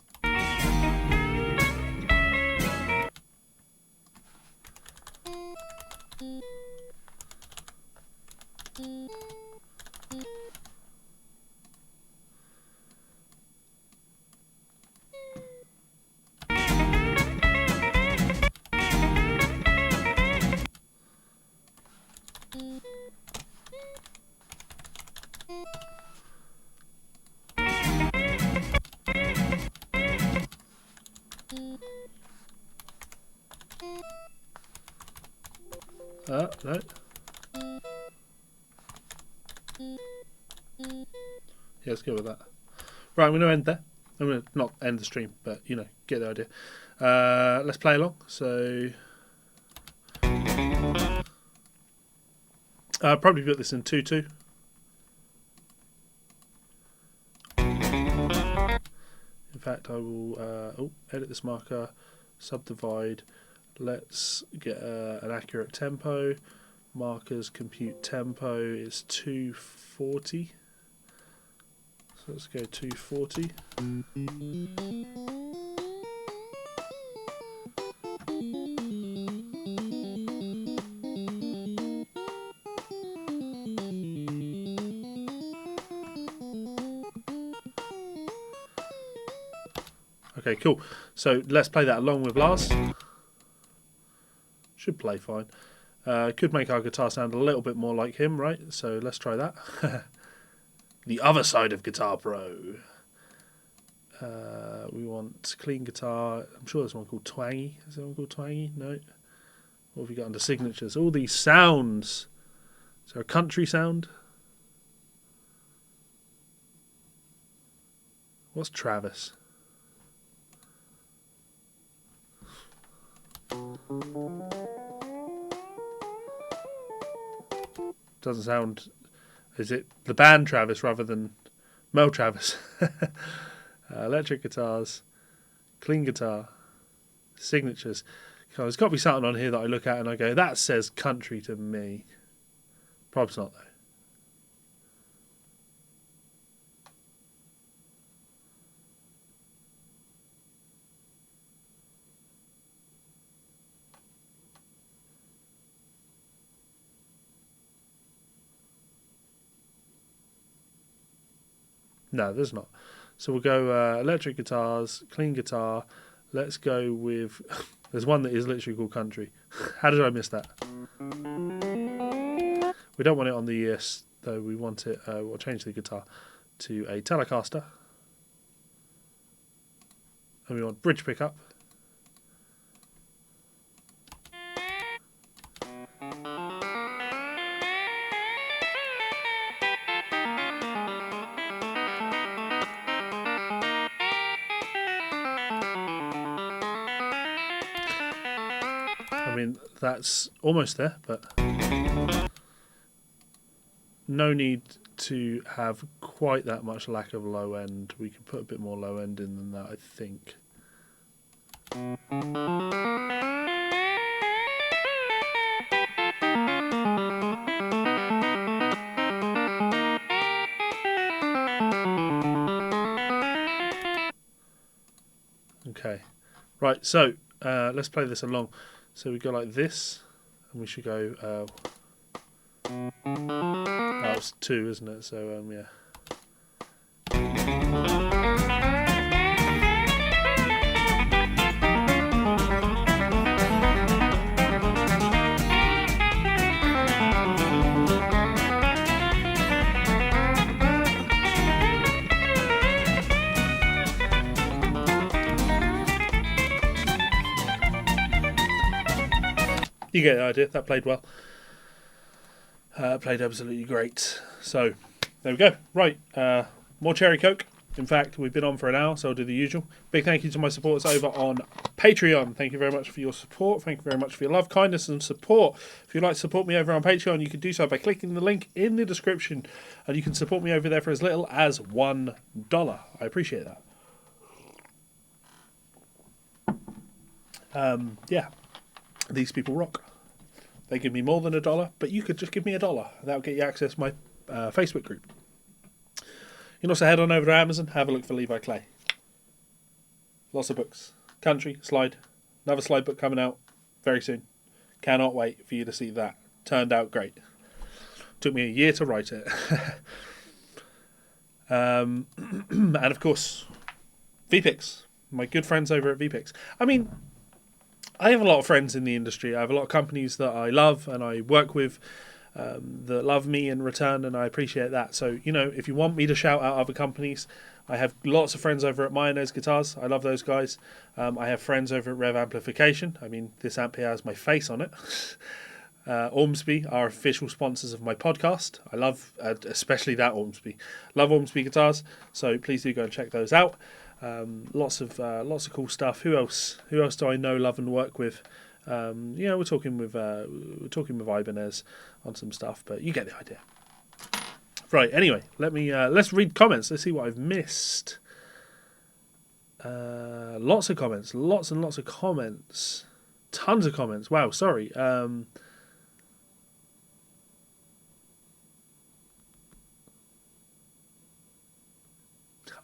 No. Yeah, let's go with that. Right, I'm going to end there. I'm going to not end the stream, but, you know, get the idea. Let's play along. So, I'll probably put this in 2-2. In fact, I will edit this marker, subdivide. Let's get an accurate tempo. Markers compute tempo is 240. So let's go 240. Okay, cool. So let's play that along with Lars. Should play fine. Could make our guitar sound a little bit more like him, right? So let's try that. The other side of Guitar Pro. We want clean guitar. I'm sure there's one called Twangy. Is there one called Twangy? No. What have we got under signatures? All these sounds. Is there a country sound? What's Travis? Doesn't sound. Is it the band Travis rather than Mel Travis? Electric guitars, clean guitar, signatures. There's got to be something on here that I look at and I go, that says country to me. Probably not though. No, there's not. So we'll go electric guitars, clean guitar. Let's go with... There's one that is literally called country. How did I miss that? We don't want it on the ES, though. We want it... we'll change the guitar to a Telecaster. And we want bridge pickup. I mean, that's almost there, but no need to have quite that much lack of low end. We could put a bit more low end in than that, I think. Okay, right, so let's play this along. So we go like this, and we should go. That was 2, isn't it? So yeah. You get the idea. That played well. Played absolutely great. So, there we go. Right. More Cherry Coke. In fact, we've been on for an hour, so I'll do the usual. Big thank you to my supporters over on Patreon. Thank you very much for your support. Thank you very much for your love, kindness, and support. If you'd like to support me over on Patreon, you can do so by clicking the link in the description, and you can support me over there for as little as $1. I appreciate that. Yeah, these people rock. They give me more than $1, but you could just give me $1. That'll get you access to my Facebook group. You can also head on over to Amazon, have a look for Levi Clay. Lots of books. Country, Slide. Another Slide book coming out very soon. Cannot wait for you to see that. Turned out great. Took me a year to write it. And of course, VPix. My good friends over at VPix. I mean, I have a lot of friends in the industry. I have a lot of companies that I love and I work with that love me in return, and I appreciate that. So, you know, if you want me to shout out other companies, I have lots of friends over at Mayonnaise Guitars. I love those guys. I have friends over at Rev Amplification. I mean, this amp here has my face on it. Ormsby are official sponsors of my podcast. I love, especially that Ormsby. Love Ormsby guitars, so please do go and check those out. Lots of cool stuff. Who else? Who else do I know, love, and work with? We're talking with Ibanez on some stuff, but you get the idea. Right. Anyway, let's read comments. Let's see what I've missed. Lots of comments. Lots and lots of comments. Tons of comments. Wow. Sorry. I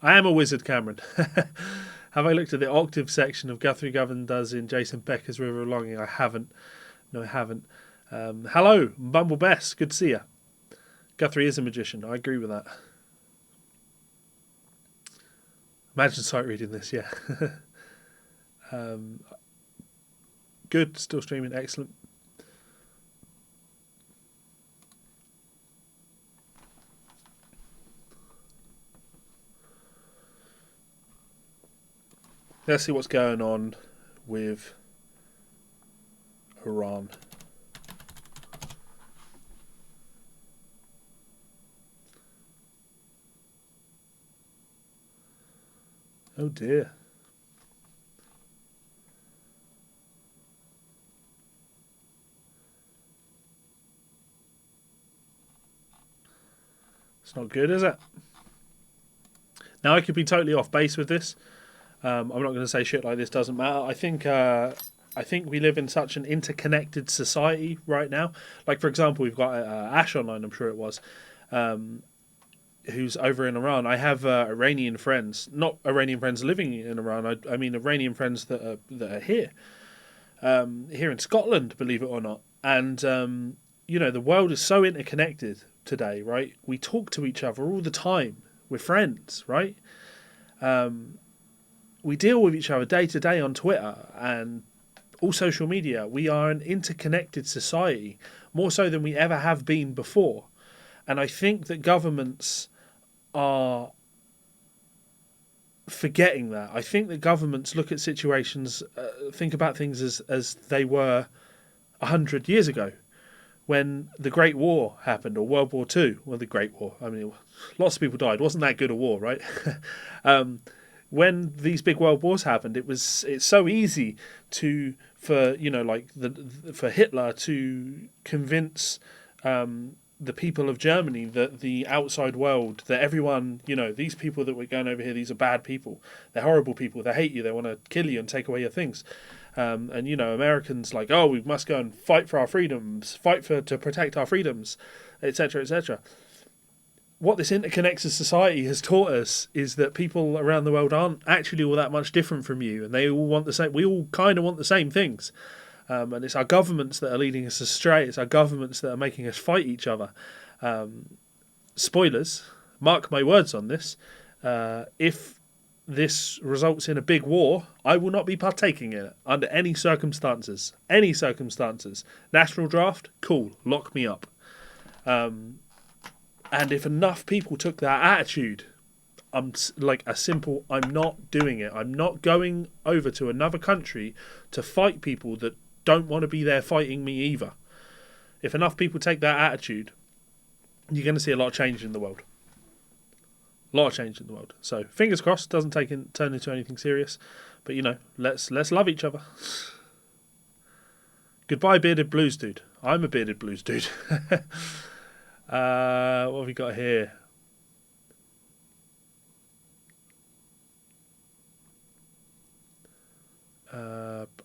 am a wizard, Cameron. Have I looked at the octave section of Guthrie Govan does in Jason Becker's River of Longing? I haven't. No, I haven't. Hello, Bumble Bess. Good to see you. Guthrie is a magician. I agree with that. Imagine sight reading this, yeah. Good. Still streaming. Excellent. Let's see what's going on with Iran. Oh dear. It's not good, is it? Now, I could be totally off base with this. I'm not going to say shit like this doesn't matter. I think we live in such an interconnected society right now. Like, for example, we've got Ash online, I'm sure it was, who's over in Iran. I have Iranian friends, not Iranian friends living in Iran. I mean Iranian friends that are here, here in Scotland, believe it or not. And the world is so interconnected today, right? We talk to each other all the time. We're friends, right? We deal with each other day to day on Twitter and all social media. We are an interconnected society, more so than we ever have been before. And I think that governments are forgetting that. I think that governments look at situations, think about things as they were 100 years ago, when the Great War happened, or World War II. Well, the Great War. I mean, lots of people died. Wasn't that good a war, right? When these big world wars happened, it's so easy for Hitler to convince the people of Germany that the outside world, that everyone, these people that we're going over here, these are bad people. They're horrible people. They hate you. They want to kill you and take away your things. Americans like, oh, we must go and fight for our freedoms, to protect our freedoms, etc., etc. What this interconnected society has taught us is that people around the world aren't actually all that much different from you, and they all want the same. We all kind of want the same things, and it's our governments that are leading us astray. It's our governments that are making us fight each other. Spoilers, mark my words on this. If this results in a big war, I will not be partaking in it under any circumstances. Any circumstances. National draft, cool, lock me up. And if enough people took that attitude, I'm not doing it. I'm not going over to another country to fight people that don't want to be there fighting me either. If enough people take that attitude, you're going to see a lot of change in the world. A lot of change in the world. So fingers crossed, doesn't turn into anything serious. But you know, let's love each other. Goodbye, bearded blues dude. I'm a bearded blues dude. What have we got here?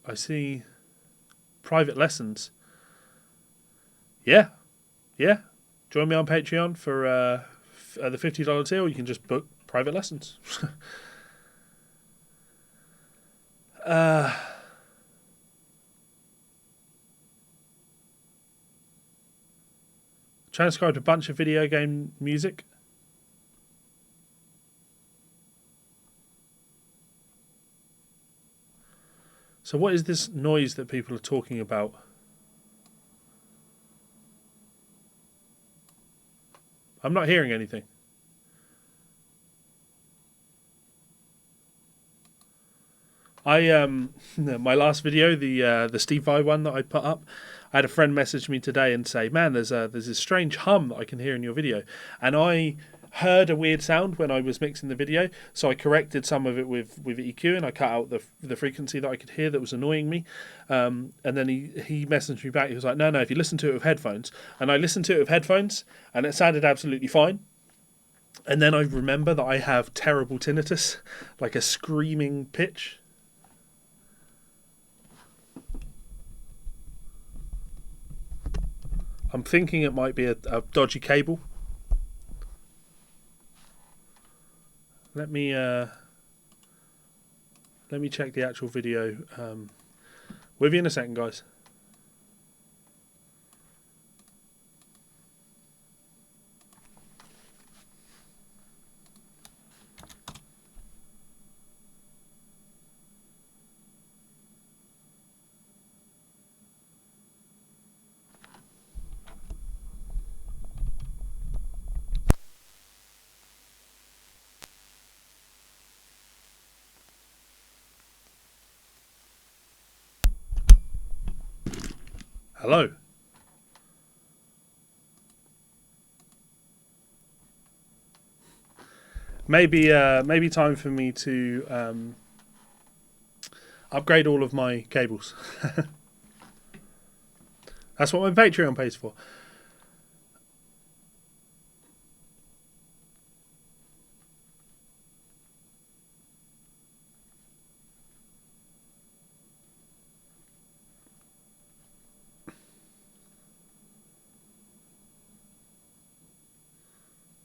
I see private lessons. Yeah. Join me on Patreon for the $50 tier, or you can just book private lessons. Transcribed a bunch of video game music. So what is this noise that people are talking about? I'm not hearing anything. My last video, the Steve Vai one that I put up, I had a friend message me today and say, "Man, there's this strange hum that I can hear in your video," and I heard a weird sound when I was mixing the video, so I corrected some of it with EQ, and I cut out the frequency that I could hear that was annoying me. And then he messaged me back. He was like, "No, if you listen to it with headphones," and I listened to it with headphones, and it sounded absolutely fine. And then I remember that I have terrible tinnitus, like a screaming pitch. I'm thinking it might be a dodgy cable. Let me check the actual video. We'll be in a second, guys. Hello. Maybe time for me to upgrade all of my cables. That's what my Patreon pays for.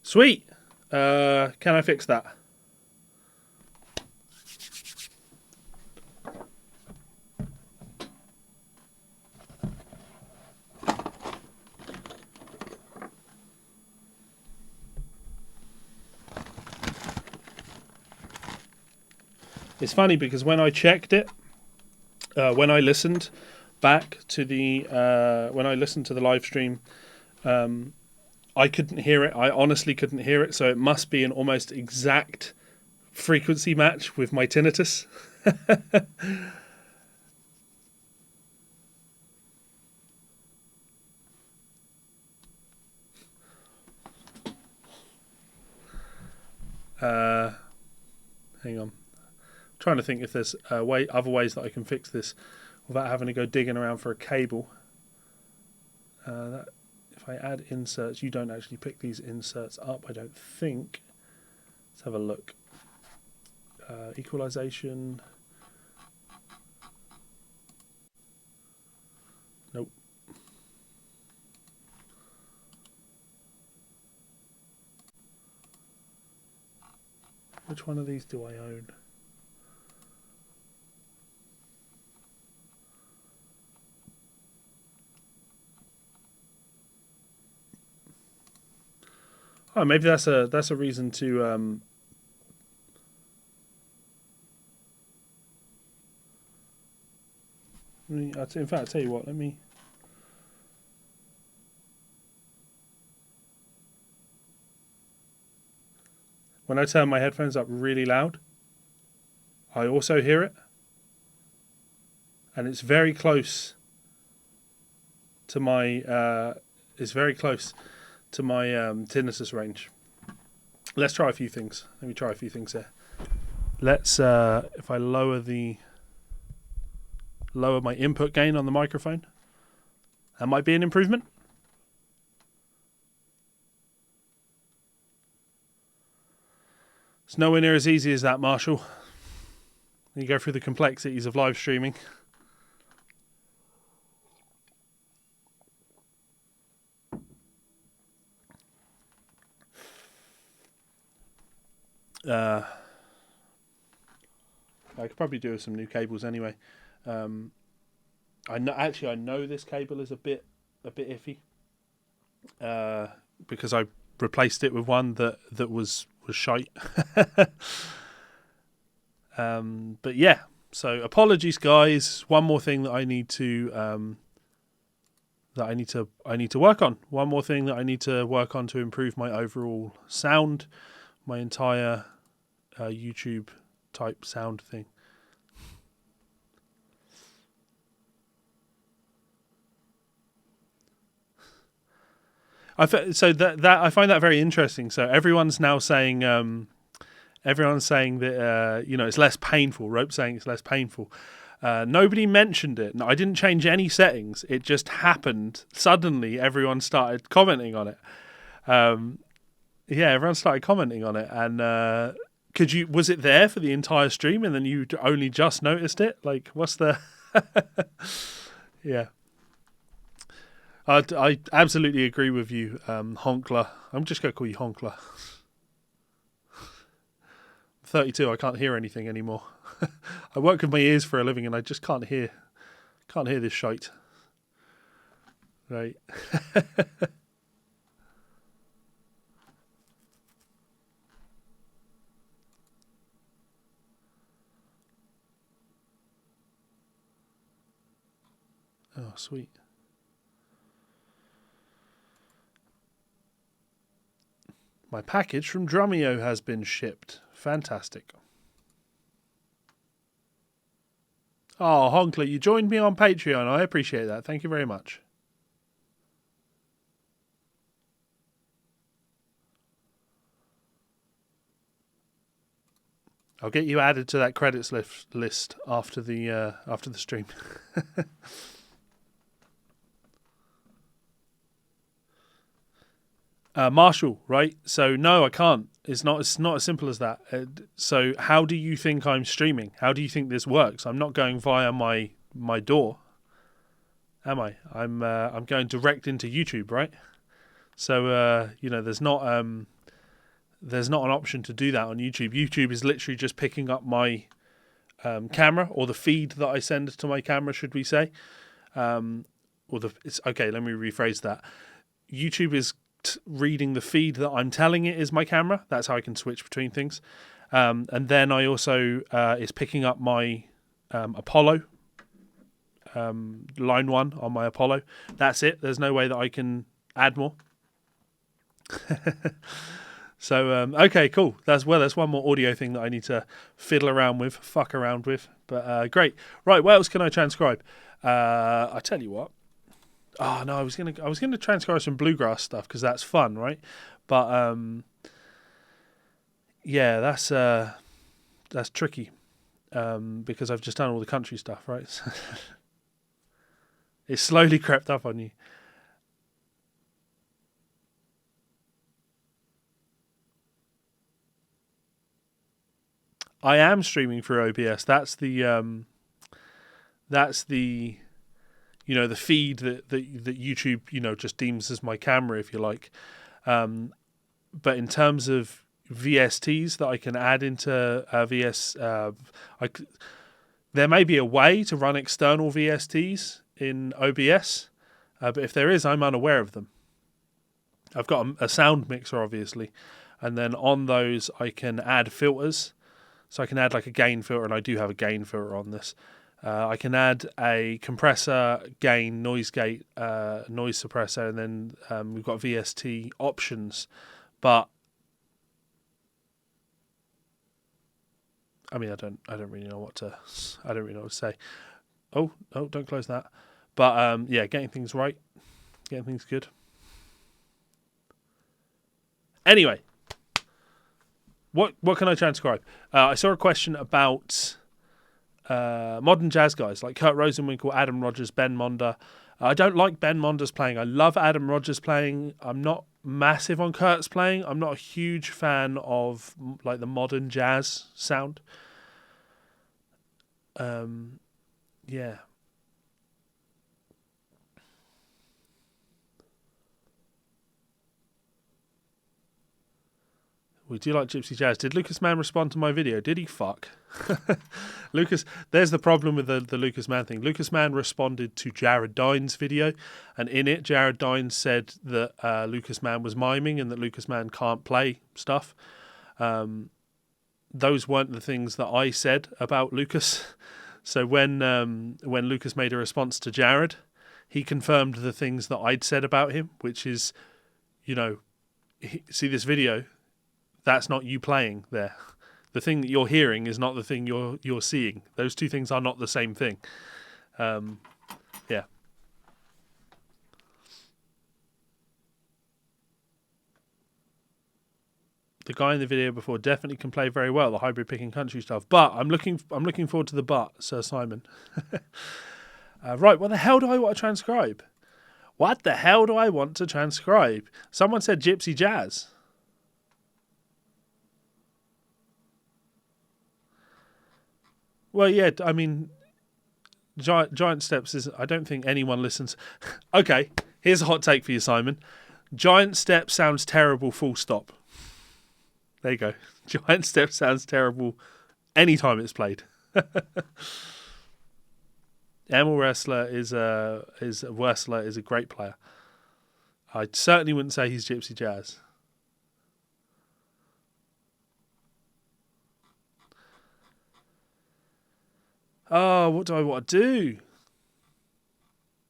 Sweet. Can I fix that? It's funny because when I checked it, when I listened back to the live stream, I couldn't hear it. I honestly couldn't hear it, so it must be an almost exact frequency match with my tinnitus. Hang on. I'm trying to think if there's other ways that I can fix this without having to go digging around for a cable. If I add inserts, you don't actually pick these inserts up, I don't think. Let's have a look. Equalization. Nope. Which one of these do I own? Oh, maybe that's a reason to in fact, I'll tell you what, let me when I turn my headphones up really loud, I also hear it, and it's very close to my tinnitus range. Let's try a few things. Let me try a few things here. Let's if I lower my input gain on the microphone, that might be an improvement. It's nowhere near as easy as that, Marshall. You go through the complexities of live streaming. I could probably do with some new cables anyway. I know this cable is a bit iffy because I replaced it with one that was shite. But yeah, so apologies, guys. One more thing that I need to work on. One more thing that I need to work on to improve my overall sound, my entire YouTube type sound thing. I find that very interesting. So everyone's now saying that it's less painful. Rope saying it's less painful. Nobody mentioned it. No, I didn't change any settings. It just happened suddenly. Everyone started commenting on it. Everyone started commenting on it. And was it there for the entire stream and then you only just noticed it? Like, what's the? Yeah. I absolutely agree with you, Honkler. I'm just going to call you Honkler. 32, I can't hear anything anymore. I work with my ears for a living and I just can't hear this shite. Right. Oh, sweet. My package from Drumeo has been shipped. Fantastic. Oh, Honkler, you joined me on Patreon. I appreciate that. Thank you very much. I'll get you added to that credits list after the stream. Marshall, right? So no, I can't. It's not as simple as that. So how do you think I'm streaming? How do you think this works? I'm not going via my door, am I? I'm going direct into YouTube, right? So there's not an option to do that on YouTube. YouTube is literally just picking up my camera or the feed that I send to my camera, should we say? Let me rephrase that. YouTube is reading the feed that I'm telling it is my camera. That's how I can switch between things. And then I also is picking up my Apollo, line 1 on my Apollo. That's it. There's no way that I can add more. So, okay, cool. That's one more audio thing that I need to fuck around with. But great. Right, what else can I transcribe? I tell you what. Oh no, I was gonna transcribe some bluegrass stuff because that's fun, right? But that's tricky because I've just done all the country stuff, right? It's slowly crept up on you. I am streaming through OBS. That's the the feed that YouTube, just deems as my camera, if you like. But in terms of VSTs that I can add into VS, there may be a way to run external VSTs in OBS, but if there is, I'm unaware of them. I've got a sound mixer, obviously, and then on those I can add filters. So I can add like a gain filter, and I do have a gain filter on this. I can add a compressor, gain, noise gate, noise suppressor, and then we've got VST options. But I mean, I don't really know what to say. Oh, don't close that. But getting things right, getting things good. Anyway, What can I transcribe? I saw a question about modern jazz guys like Kurt Rosenwinkel, Adam Rogers, Ben Monder. I don't like Ben Monder's playing. I love Adam Rogers' playing. I'm not massive on Kurt's playing. I'm not a huge fan of like the modern jazz sound. Yeah. We do like Gypsy Jazz. Did Lucas Mann respond to my video? Did he fuck? Lucas, there's the problem with the Lucas Mann thing. Lucas Mann responded to Jared Dines' video, and in it, Jared Dines said that Lucas Mann was miming and that Lucas Mann can't play stuff. Those weren't the things that I said about Lucas. So when Lucas made a response to Jared, he confirmed the things that I'd said about him, which is, see this video. That's not you playing there. The thing that you're hearing is not the thing you're seeing. Those two things are not the same thing. Yeah. The guy in the video before definitely can play very well, the hybrid picking country stuff. But I'm looking forward to the but, Sir Simon. Right, what the hell do I want to transcribe? What the hell do I want to transcribe? Someone said Gypsy Jazz. Well, yeah, I mean, Giant Steps is... I don't think anyone listens... Okay, here's a hot take for you, Simon. Giant Steps sounds terrible, full stop. There you go. Giant Steps sounds terrible anytime it's played. Emil Wrestler is a great player. I certainly wouldn't say he's Gypsy Jazz. Oh, what do I want to do?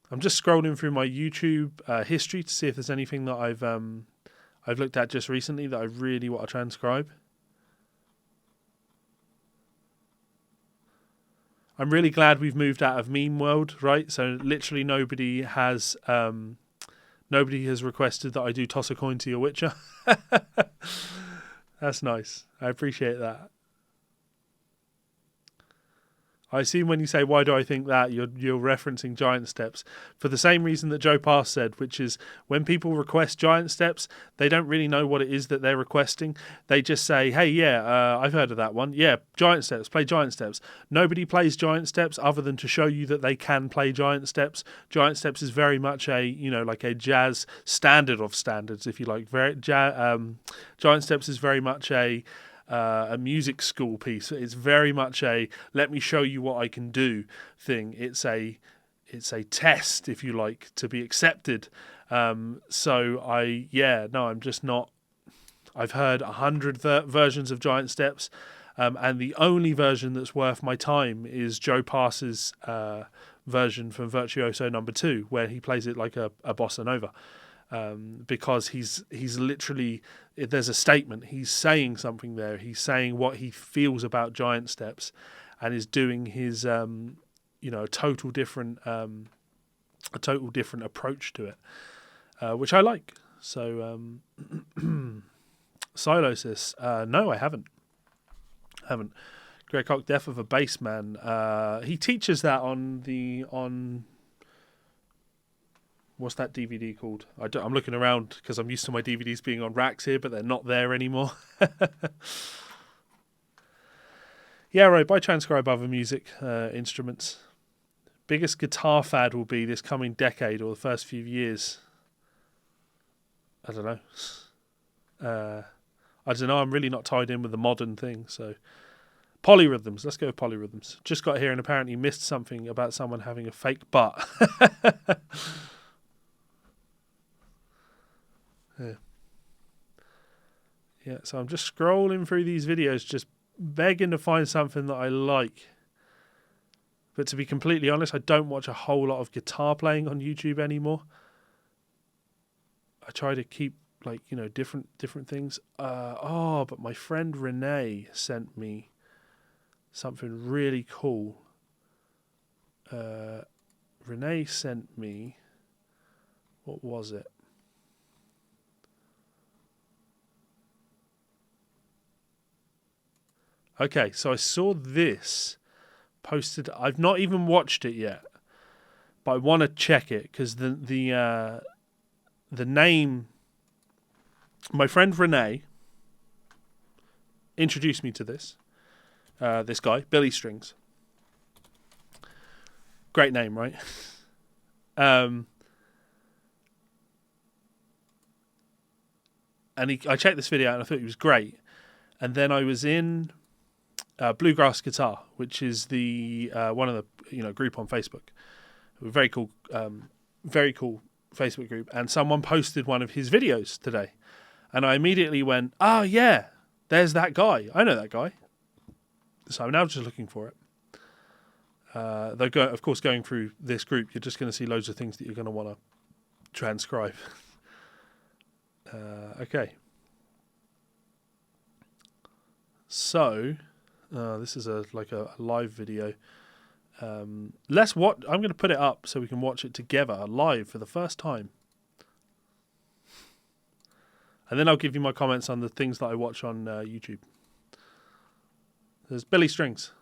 I'm just scrolling through my YouTube history to see if there's anything that I've looked at just recently that I really want to transcribe. I'm really glad we've moved out of meme world, right? So literally nobody has requested that I do toss a coin to your Witcher. That's nice. I appreciate that. I assume when you say, why do I think that, you're referencing Giant Steps for the same reason that Joe Pass said, which is when people request Giant Steps, they don't really know what it is that they're requesting. They just say, hey, yeah, I've heard of that one. Yeah, Giant Steps, play Giant Steps. Nobody plays Giant Steps other than to show you that they can play Giant Steps. Giant Steps is very much like a jazz standard of standards, if you like. Giant Steps is very much a music school piece. It's very much a let me show you what I can do thing. It's a test, if you like, to be accepted. I'm just not. I've heard 100 versions of Giant Steps, and the only version that's worth my time is Joe Pass's version from Virtuoso Number 2, where he plays it like a bossa nova. Because he's literally, there's a statement, he's saying something there, he's saying what he feels about Giant Steps, and is doing his a total different approach to it, which I like. So Silosis, no, I haven't. Greg Koch, Death of a Bassman. He teaches that on what's that DVD called? I'm looking around because I'm used to my DVDs being on racks here, but they're not there anymore. Yeah, right. By transcribe other music instruments. Biggest guitar fad will be this coming decade or the first few years. I don't know. I'm really not tied in with the modern thing. So polyrhythms. Let's go with polyrhythms. Just got here and apparently missed something about someone having a fake butt. Yeah, so I'm just scrolling through these videos, just begging to find something that I like. But to be completely honest, I don't watch a whole lot of guitar playing on YouTube anymore. I try to keep different things. But my friend Renee sent me something really cool. Renee sent me, what was it? Okay, so I saw this posted. I've not even watched it yet, but I want to check it because the name. My friend Renee introduced me to this guy, Billy Strings. Great name, right? And I checked this video out and I thought he was great. And then I was in Bluegrass Guitar, which is the one of the group on Facebook. Very cool Facebook group. And someone posted one of his videos today, and I immediately went, "Oh yeah, there's that guy. I know that guy." So I'm now just looking for it. Of course, going through this group, you're just going to see loads of things that you're going to want to transcribe. Okay. So, this is a live video. I'm going to put it up so we can watch it together live for the first time. And then I'll give you my comments on the things that I watch on YouTube. There's Billy Strings.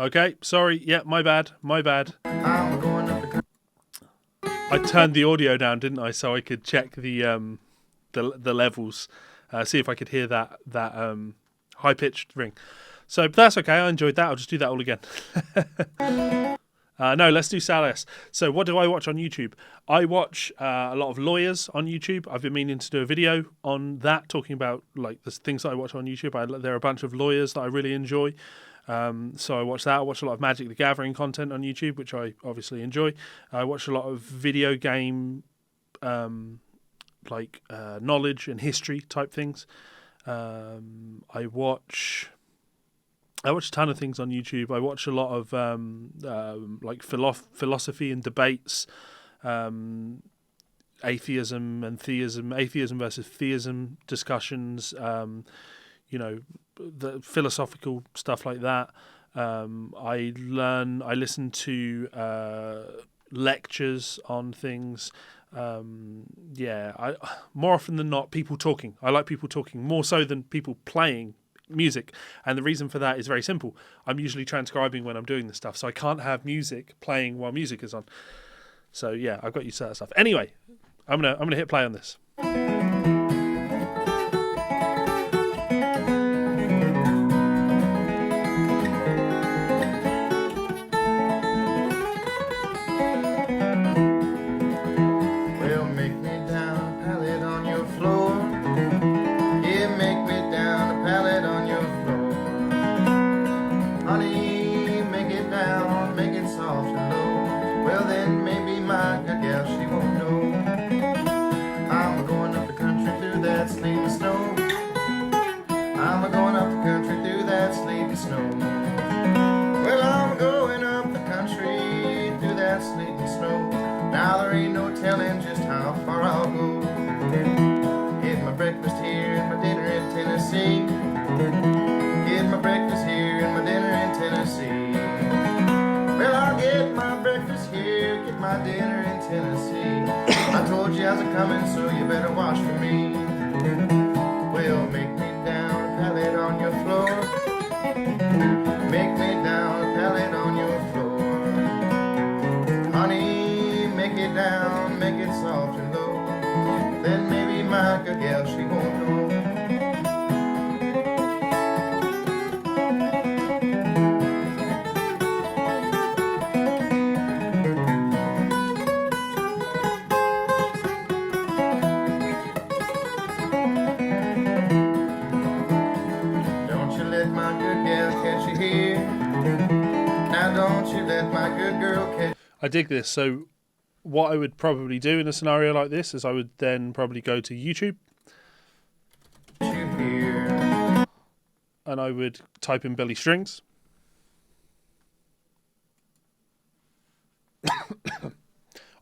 Okay, sorry. Yeah, my bad. I turned the audio down, didn't I, so I could check the levels, see if I could hear that high pitched ring. So that's okay. I enjoyed that. I'll just do that all again. No, let's do Salas. So what do I watch on YouTube? I watch a lot of lawyers on YouTube. I've been meaning to do a video on that, talking about like the things that I watch on YouTube. There are a bunch of lawyers that I really enjoy. So I watch that. I watch a lot of Magic the Gathering content on YouTube, which I obviously enjoy. I watch a lot of video game knowledge and history type things. I watch a ton of things on YouTube. I watch a lot of philosophy and debates, atheism and theism, atheism versus theism discussions, the philosophical stuff like that. I listen to lectures on things. More often than not, people talking. I like people talking more so than people playing music, and the reason for that is very simple. I'm usually transcribing when I'm doing this stuff, so I can't have music playing while music is on. So yeah, I've got used to that stuff. Anyway, I'm gonna hit play on this. Coming, so you better watch for me. Well, make me down a pallet on your floor. Make me down a pallet on your floor. Honey, make it down, make it soft and low. Then maybe my good gal, she won't know. can't you hear? Now don't you let my good girl catch I dig this. So what I would probably do in a scenario like this is I would then probably go to YouTube you here. and I would type in Billy Strings.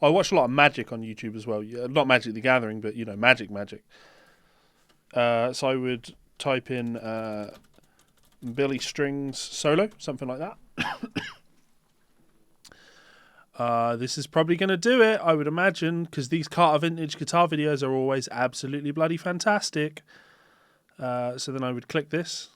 I watch a lot of Magic on YouTube as well. Not Magic the Gathering, but, Magic. So I would type in Billy Strings solo, something like that. This is probably going to do it, I would imagine, because these Carter Vintage guitar videos are always absolutely bloody fantastic. So then I would click this.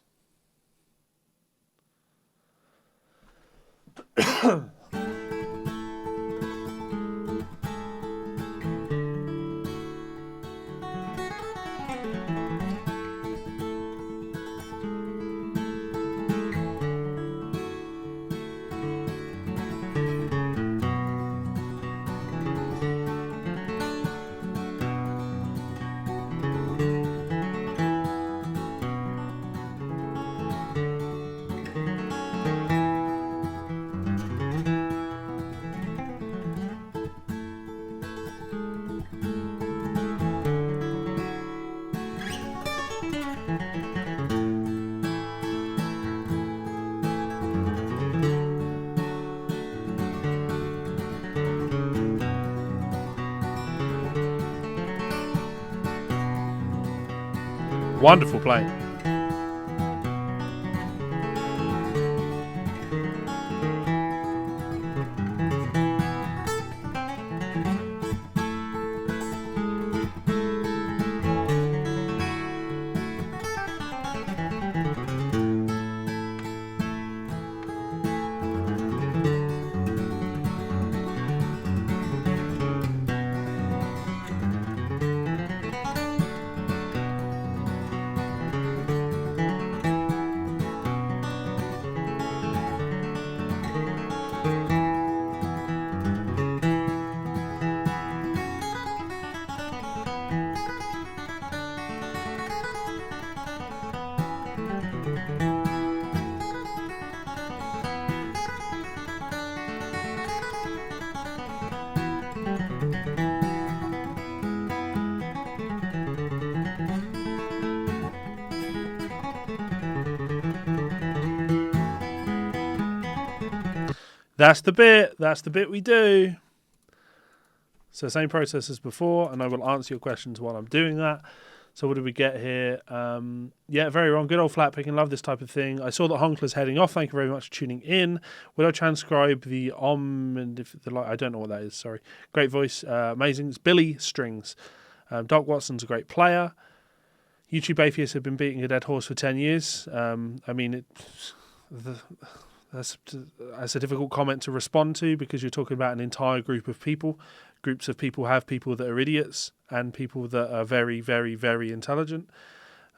Wonderful playing. That's the bit. That's the bit we do. So same process as before, and I will answer your questions while I'm doing that. So what did we get here? Yeah, very wrong. Good old flat picking. Love this type of thing. I saw that Honkler's heading off. Thank you very much for tuning in. Will I transcribe the and if the I don't know what that is. Sorry. Great voice. Amazing. It's Billy Strings. Doc Watson's a great player. YouTube atheists have been beating a dead horse for 10 years. That's a difficult comment to respond to because you're talking about an entire group of people. Groups of people have people that are idiots and people that are very, very, very intelligent.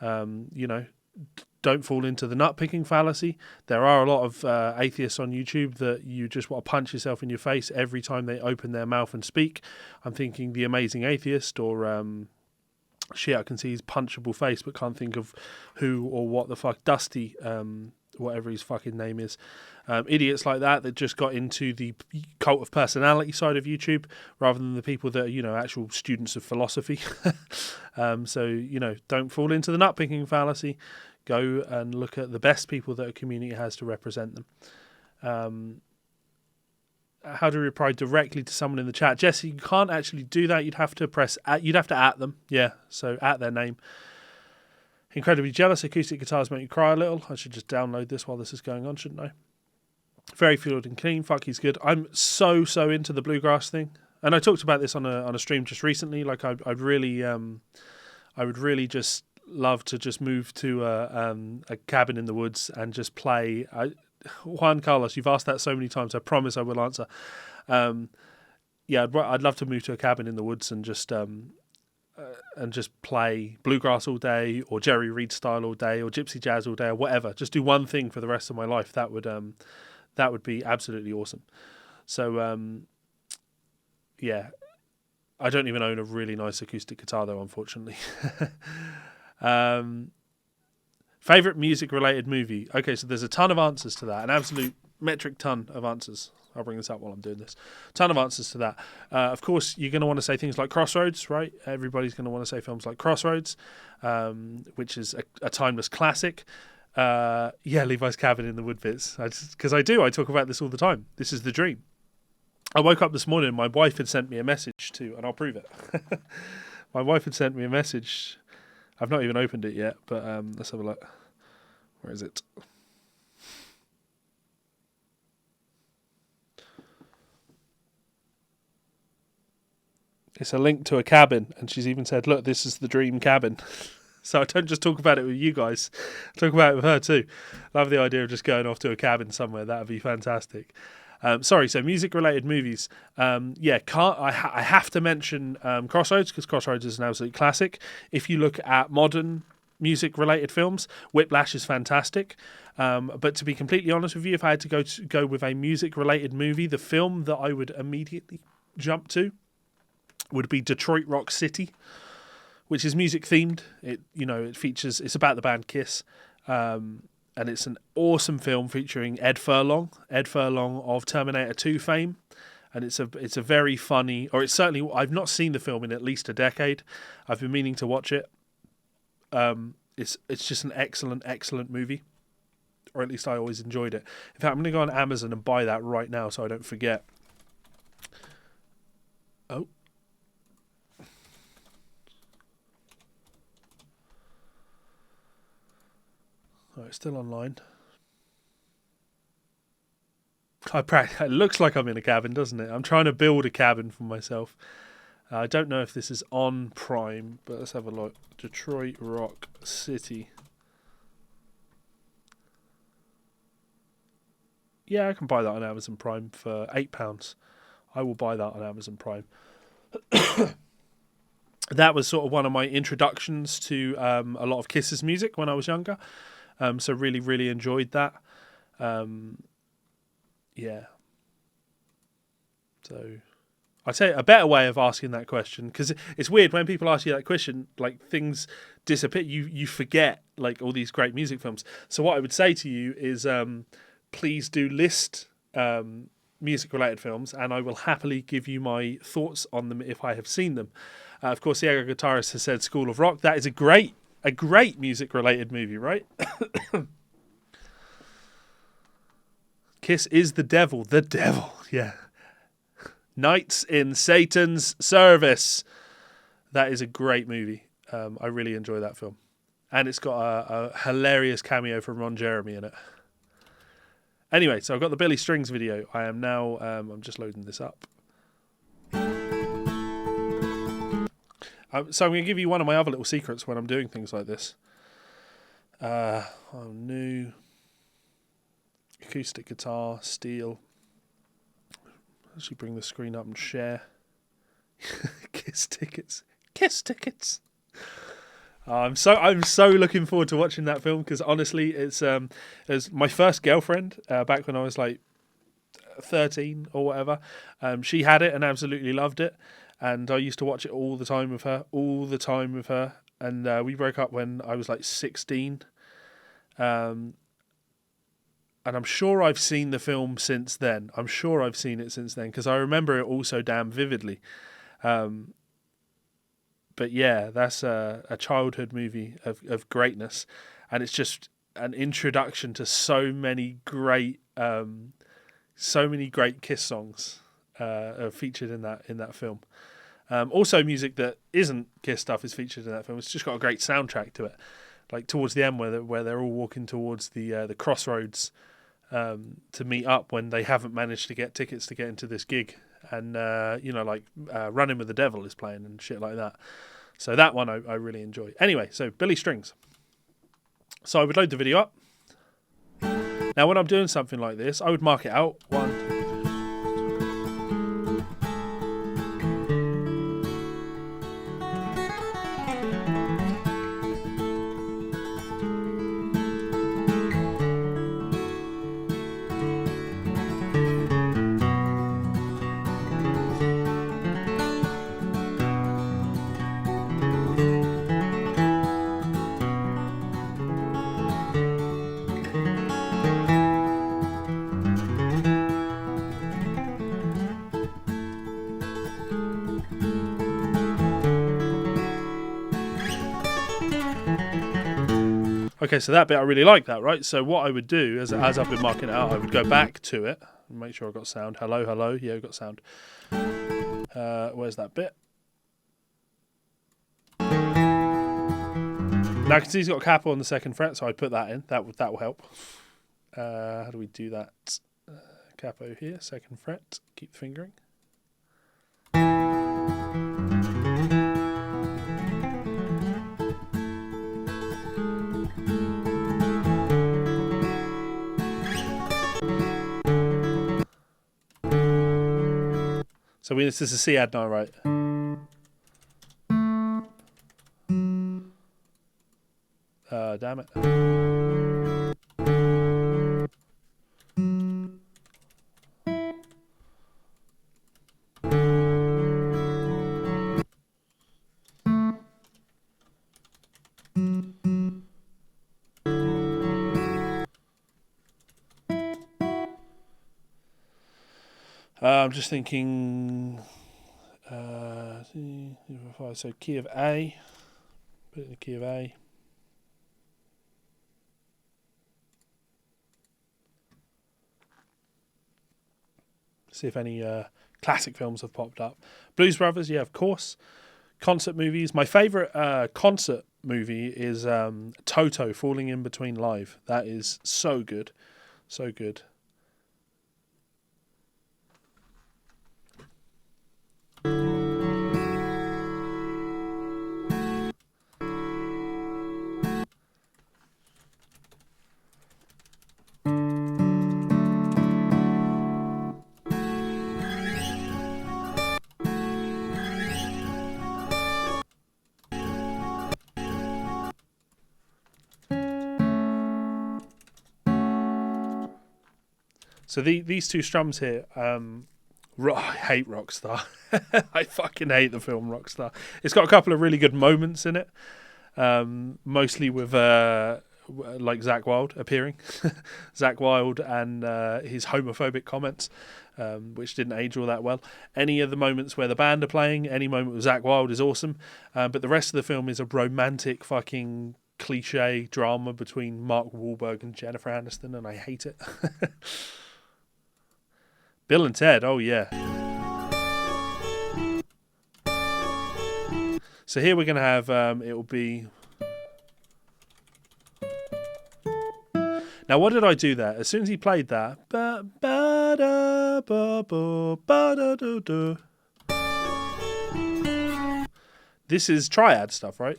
Don't fall into the nut-picking fallacy. There are a lot of atheists on YouTube that you just want to punch yourself in your face every time they open their mouth and speak. I'm thinking The Amazing Atheist or I can see his punchable face but can't think of who or what the fuck. Dusty, whatever his fucking name is. Idiots like that just got into the cult of personality side of YouTube rather than the people that are, actual students of philosophy. Don't fall into the nut-picking fallacy. Go and look at the best people that a community has to represent them. How to reply directly to someone in the chat? Jesse, you can't actually do that. You'd have to at them. Yeah, so at their name. Incredibly jealous. Acoustic guitars make you cry a little. I should just download this while this is going on, shouldn't I? Very fluid and clean. Fuck, he's good. I'm so into the bluegrass thing, and I talked about this on a stream just recently. Like I would really just love to just move to a cabin in the woods and just play. Juan Carlos, you've asked that so many times. I promise I will answer. I'd love to move to a cabin in the woods and just play bluegrass all day, or Jerry Reed style all day, or gypsy jazz all day, or whatever. Just do one thing for the rest of my life. That would be absolutely awesome. So I don't even own a really nice acoustic guitar though, unfortunately. Favourite music-related movie? Okay, so there's a ton of answers to that. An absolute metric ton of answers. I'll bring this up while I'm doing this. Ton of answers to that. Of course, you're going to want to say things like Crossroads, right? Everybody's going to want to say films like Crossroads, which is a timeless classic. Levi's Cabin in the Woodpits. Because I talk about this all the time. This is the dream. I woke up this morning and my wife had sent me a message and I'll prove it. My wife had sent me a message. I've not even opened it yet, but let's have a look. Where is it? It's a link to a cabin, and she's even said, look, this is the dream cabin. So I don't just talk about it with you guys. I talk about it with her too. Love the idea of just going off to a cabin somewhere. That would be fantastic. So music-related movies. I have to mention Crossroads, because Crossroads is an absolute classic. If you look at modern music-related films, Whiplash is fantastic. But to be completely honest with you, if I had to go with a music-related movie, the film that I would immediately jump to would be Detroit Rock City, which is music-themed. It features. It's about the band Kiss. And it's an awesome film featuring Ed Furlong of Terminator 2 fame, and it's a very funny, or it's certainly, I've not seen the film in at least a decade. I've been meaning to watch it. It's just an excellent movie, or at least I always enjoyed it. In fact, I'm going to go on Amazon and buy that right now so I don't forget. Oh, it's still online. It looks like I'm in a cabin, doesn't it? I'm trying to build a cabin for myself. I don't know if this is on Prime, but let's have a look. Detroit Rock City. Yeah, I can buy that on Amazon Prime for £8. I will buy that on Amazon Prime. That was sort of one of my introductions to a lot of Kiss's music when I was younger. So really, really enjoyed that. So I'd say a better way of asking that question, because it's weird when people ask you that question, like things disappear. You forget like all these great music films. So what I would say to you is, please do list music-related films, and I will happily give you my thoughts on them if I have seen them. Of course, the Diego Guitarist has said School of Rock. That is a great music-related movie, right? Kiss is the devil, yeah. Knights in Satan's Service. That is a great movie. I really enjoy that film. And it's got a hilarious cameo from Ron Jeremy in it. Anyway, so I've got the Billy Strings video. I am now, I'm just loading this up. So I'm going to give you one of my other little secrets when I'm doing things like this. New acoustic guitar, steel. Actually bring the screen up and share. Kiss tickets. I'm so looking forward to watching that film, because honestly, it's my first girlfriend back when I was like 13 or whatever. She had it and absolutely loved it. And I used to watch it all the time with her. And we broke up when I was like 16. And I'm sure I've seen the film since then. Because I remember it all so damn vividly. But yeah, that's a childhood movie of greatness. And it's just an introduction to so many great Kiss songs featured in that film. Also, music that isn't Kiss stuff is featured in that film. It's just got a great soundtrack to it. Like towards the end, where they're all walking towards the crossroads to meet up when they haven't managed to get tickets to get into this gig, and Running with the Devil is playing and shit like that. So that one I really enjoy. Anyway, so Billy Strings. So I would load the video up. Now, when I'm doing something like this, I would mark it out. 1, 2, 3. Okay, so that bit I really like that, right? So what I would do, as I've been marking it out, I would go back to it and make sure I got sound. Hello, hello. Yeah, I got sound. Where's that bit? Now I can see he's got a capo on the second fret, so I put that in. That will help. How do we do that? Capo here, second fret. Keep fingering. So this is a C add now, right? Damn it. I'm just thinking. So key of A. Put it in the key of A. See if any classic films have popped up. Blues Brothers, yeah, of course. Concert movies. My favourite concert movie is Toto, Falling in Between Live. That is so good. So good. So these two strums here, I hate Rockstar. I fucking hate the film Rockstar. It's got a couple of really good moments in it, mostly with like Zakk Wylde appearing. Zakk Wylde and his homophobic comments, which didn't age all that well. Any of the moments where the band are playing, any moment with Zakk Wylde is awesome, but the rest of the film is a romantic fucking cliche drama between Mark Wahlberg and Jennifer Aniston, and I hate it. Bill and Ted, oh yeah. So here we're going to have, it will be... Now what did I do there? As soon as he played that... This is triad stuff, right?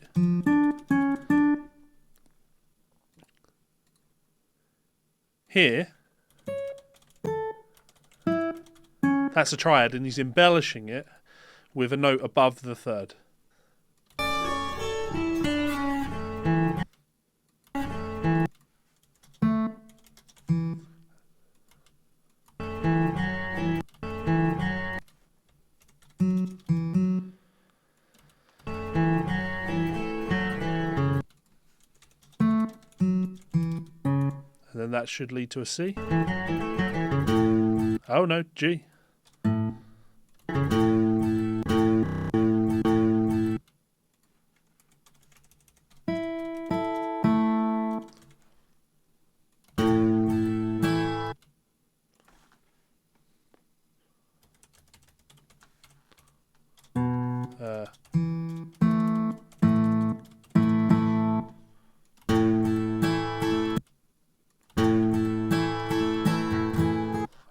Here... That's a triad, and he's embellishing it with a note above the third. And then that should lead to a C. Oh no, G.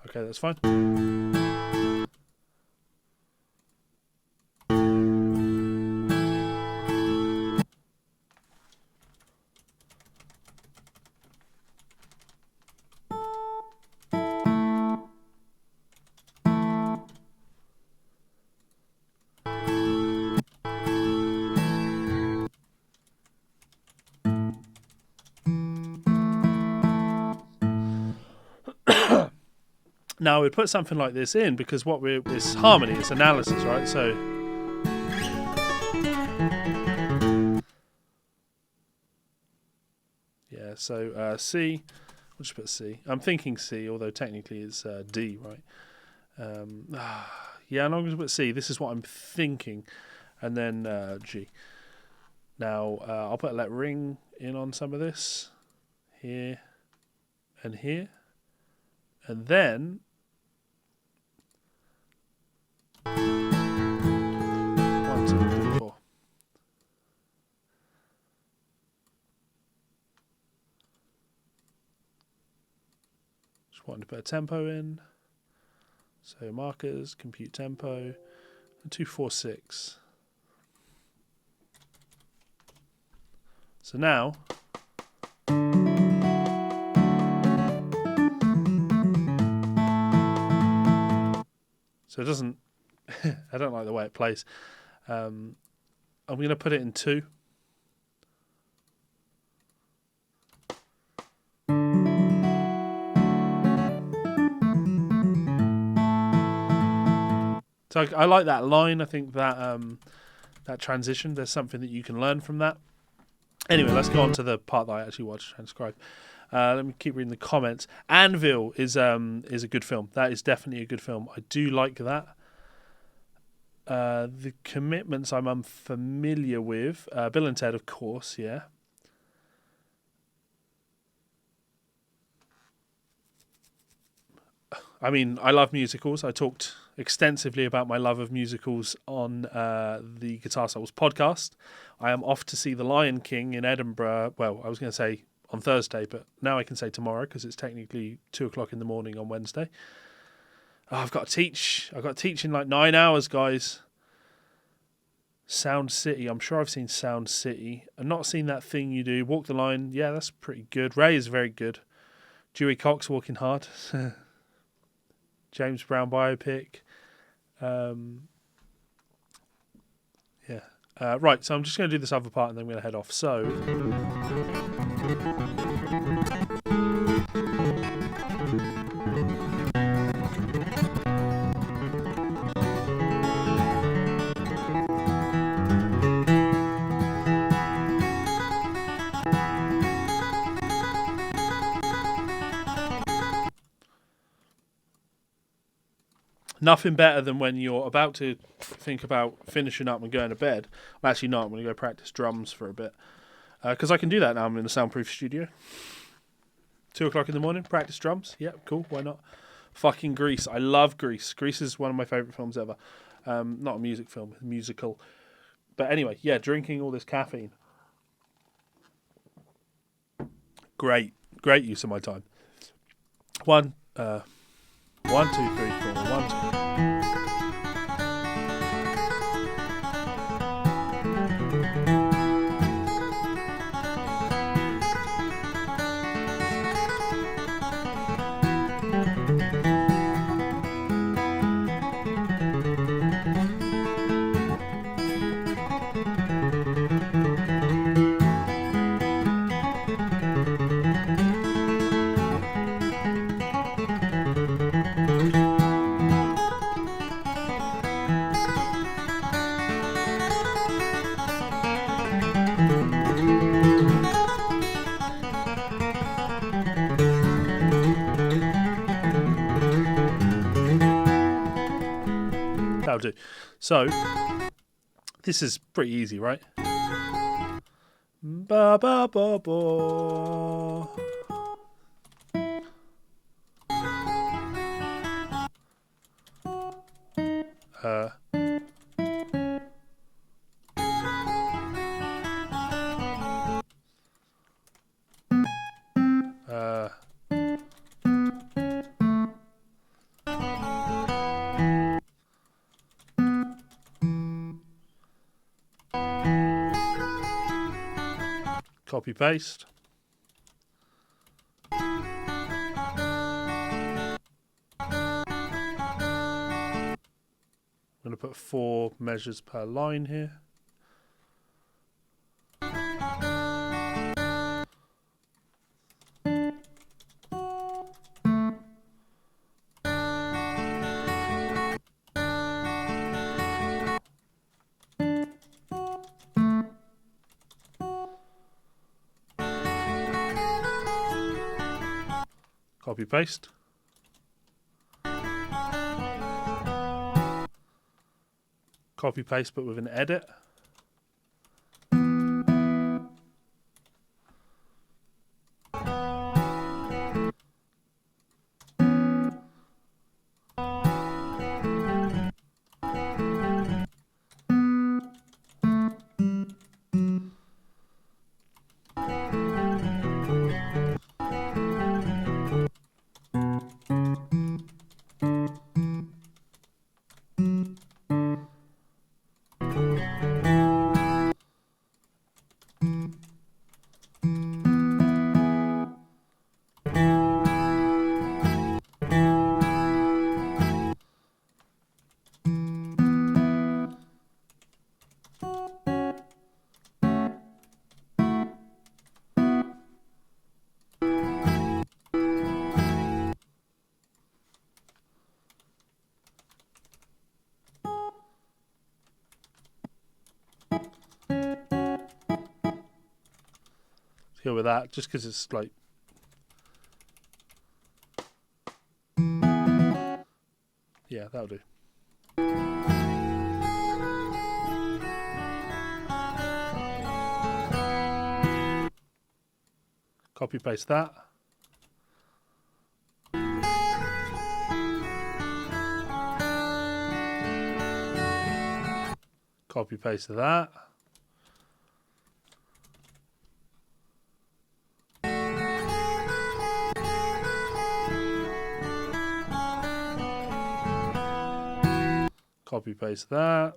Okay, that's fine. Now we'd put something like this in because it's harmony, it's analysis, right? So yeah, so C, we'll just put C. I'm thinking C, although technically it's D, right? Yeah, I'm going to put C. This is what I'm thinking, and then G. Now, I'll put a let ring in on some of this. Here and here. And then... 1, 2, 3, 4. Just wanted to put a tempo in. So markers, compute tempo, and 246. So now, so it doesn't, I don't like the way it plays. I'm going to put it in 2. So I like that line. I think that that transition, there's something that you can learn from that. Anyway, let's go on to the part that I actually watched, Transcribe. Let me keep reading the comments. Anvil is a good film. That is definitely a good film. I do like that. The Commitments I'm unfamiliar with. Bill and Ted, of course, yeah. I mean, I love musicals. I talked extensively about my love of musicals on the Guitar Souls podcast. I am off to see The Lion King in Edinburgh. Well, I was going to say on Thursday, but now I can say tomorrow because it's technically 2:00 in the morning on Wednesday. Oh, I've got to teach. I've got to teach in like 9 hours, guys. Sound City. I'm sure I've seen Sound City. I've not seen That Thing You Do. Walk the Line. Yeah, that's pretty good. Ray is very good. Dewey Cox, Walking Hard. James Brown biopic. Yeah. Right, so I'm just going to do this other part and then I'm going to head off. So... Nothing better than when you're about to think about finishing up and going to bed. Well, actually not. I'm going to go practice drums for a bit. Because I can do that now. I'm in a soundproof studio. 2:00 in the morning, practice drums. Yeah, cool. Why not? Fucking Grease. I love Grease. Grease is one of my favourite films ever. Not a music film, a musical. But anyway, yeah, drinking all this caffeine. Great use of my time. 1, 2, 3, 4. 1, 2. That'll do. So, this is pretty easy, right? Ba ba ba ba. Copy paste. I'm going to put 4 measures per line here. Copy paste. Copy paste but with an edit. Go with that, just because it's like. Yeah, that'll do. Copy paste that. Copy paste that. Copy paste that.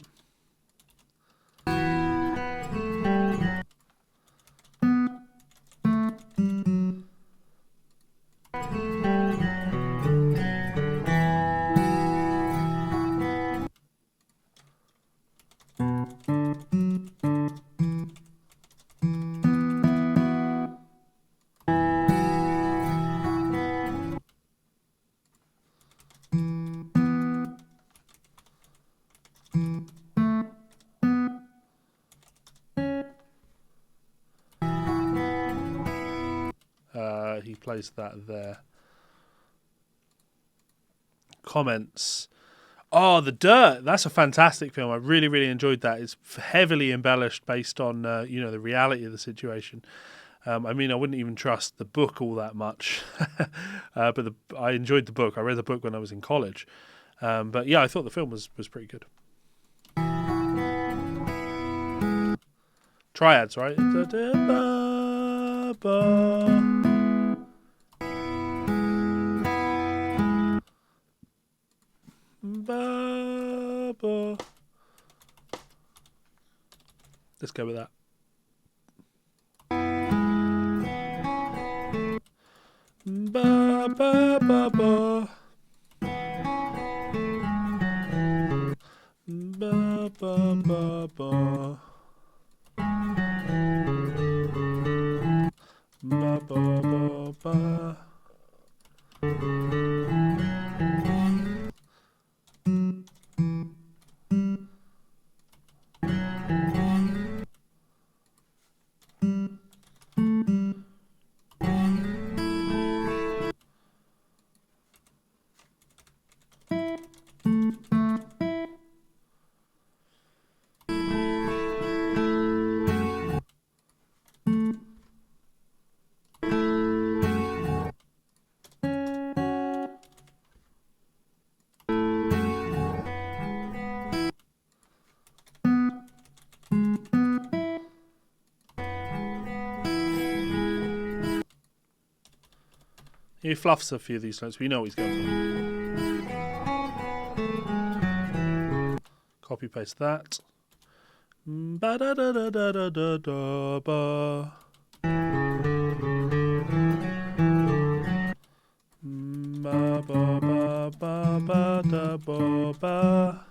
He placed that there. Comments. Oh, The Dirt. That's a fantastic film. I really, really enjoyed that. It's heavily embellished based on, the reality of the situation. I mean, I wouldn't even trust the book all that much. But I enjoyed the book. I read the book when I was in college. But yeah, I thought the film was pretty good. Triads, right? Let's go with that. Ba ba ba ba. Ba ba ba ba. Ba ba ba ba. He fluffs a few of these notes. We know what he's going for. Copy paste that. Ba da da da da da da da ba. Ba ba ba ba ba da ba ba.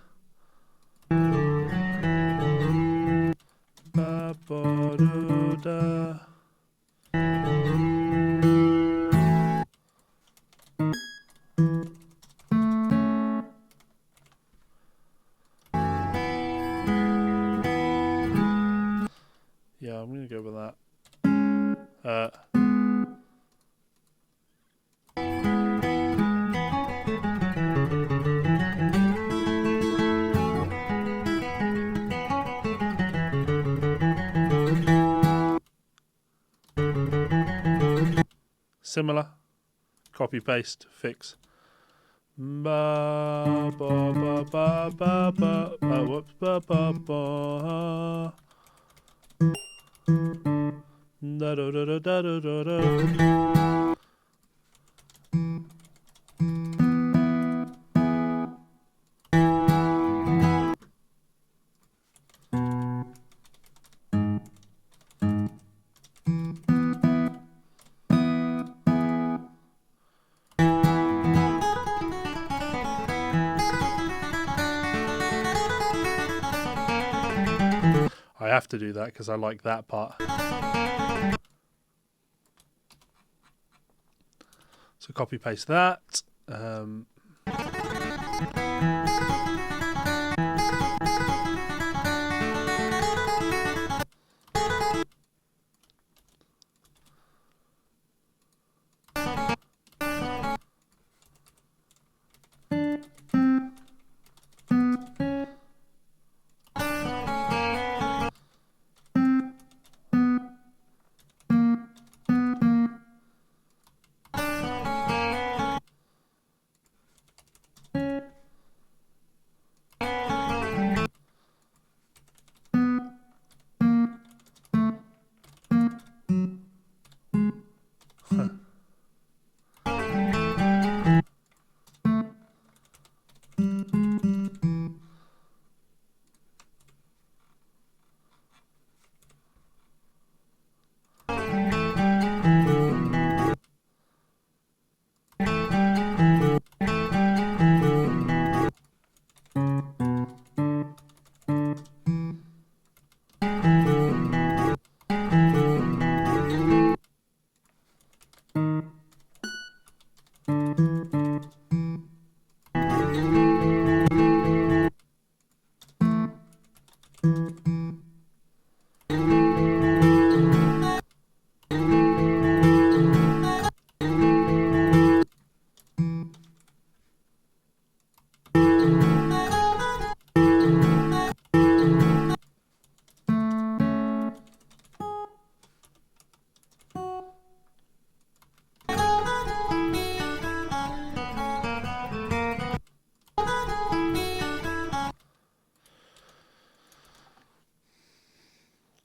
Ba ba da da. Yeah, I'm going to go with that. Similar. Copy, paste, fix. Ba ba ba ba ba ba ba whoops ba ba ba. Da da da da da da da. I have to do that because I like that part. So copy paste that.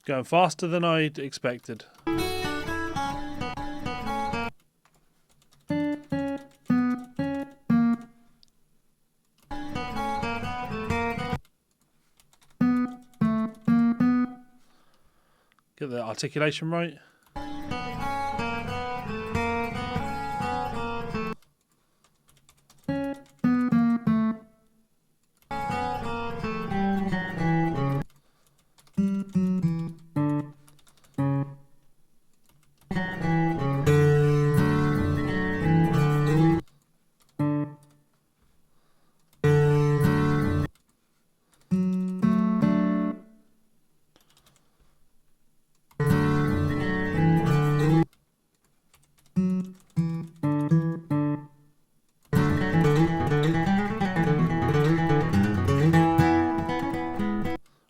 Going faster than I'd expected. Get the articulation right.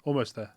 Almost there.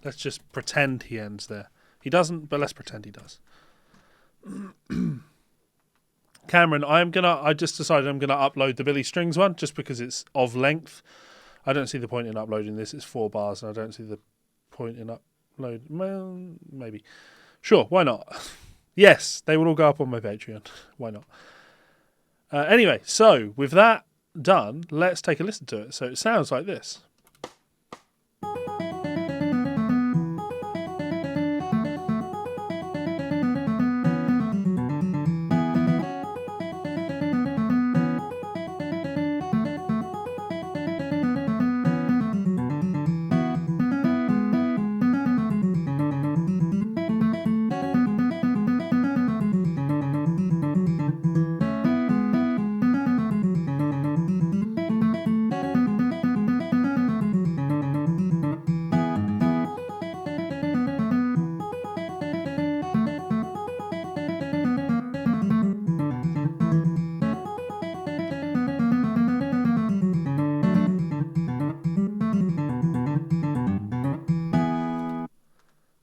Let's just pretend he ends there. He doesn't, but let's pretend he does. Cameron, I just decided I'm gonna upload the Billy Strings one just because it's of length. I don't see the point in uploading this. It's 4 bars, and I don't see the point in upload. Well, maybe. Sure, why not? Yes, they will all go up on my Patreon. Why not? Anyway, so with that done, let's take a listen to it. So it sounds like this.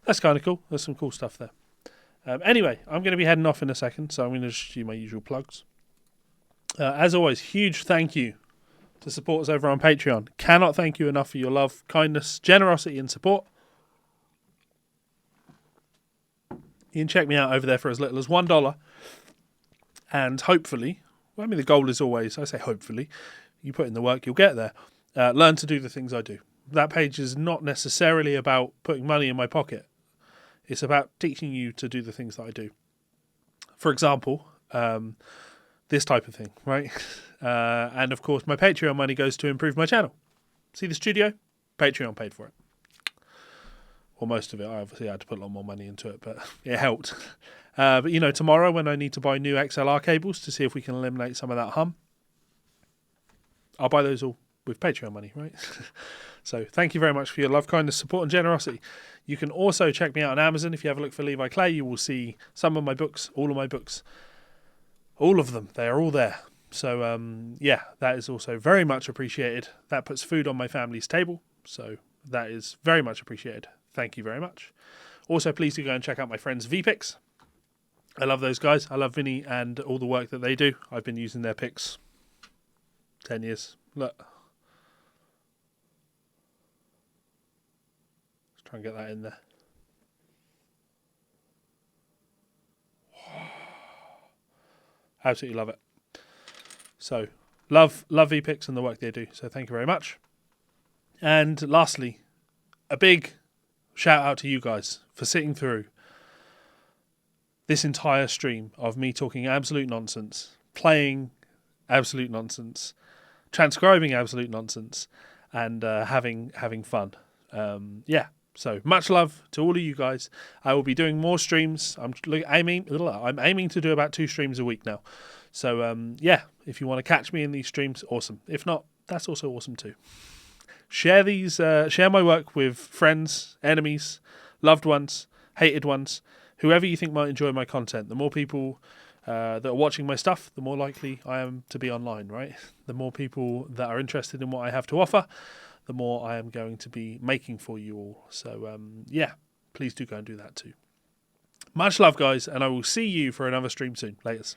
That's kind of cool. There's some cool stuff there. Anyway, I'm going to be heading off in a second, so I'm going to just do my usual plugs. As always, huge thank you to supporters over on Patreon. Cannot thank you enough for your love, kindness, generosity and support. You can check me out over there for as little as $1. And hopefully, well, I mean, the goal is always, I say hopefully, you put in the work, you'll get there. Learn to do the things I do. That page is not necessarily about putting money in my pocket. It's about teaching you to do the things that I do. For example, this type of thing, right? And of course, my Patreon money goes to improve my channel. See the studio? Patreon paid for it. Well, most of it. I obviously had to put a lot more money into it, but it helped. But, you know, tomorrow when I need to buy new XLR cables to see if we can eliminate some of that hum, I'll buy those all with Patreon money, right? So thank you very much for your love, kindness, support and generosity. You can also check me out on Amazon. If you have a look for Levi Clay, you will see some of my books, all of my books, all of them. They are all there. So, yeah, that is also very much appreciated. That puts food on my family's table. So that is very much appreciated. Thank you very much. Also, please do go and check out my friends VPix. I love those guys. I love Vinny and all the work that they do. I've been using their picks 10 years. Look. Let's try and get that in there. Absolutely love it. So, love VPix and the work they do. So, thank you very much. And lastly, a big shout out to you guys for sitting through this entire stream of me talking absolute nonsense, playing absolute nonsense, transcribing absolute nonsense, and having fun. Yeah. So much love to all of you guys. I will be doing more streams. I'm aiming to do about 2 streams a week now. So yeah, if you want to catch me in these streams, awesome. If not, that's also awesome too. Share my work with friends, enemies, loved ones, hated ones, whoever you think might enjoy my content. The more people that are watching my stuff, the more likely I am to be online, right? The more people that are interested in what I have to offer, the more I am going to be making for you all. So, yeah, please do go and do that too. Much love, guys, and I will see you for another stream soon. Laters.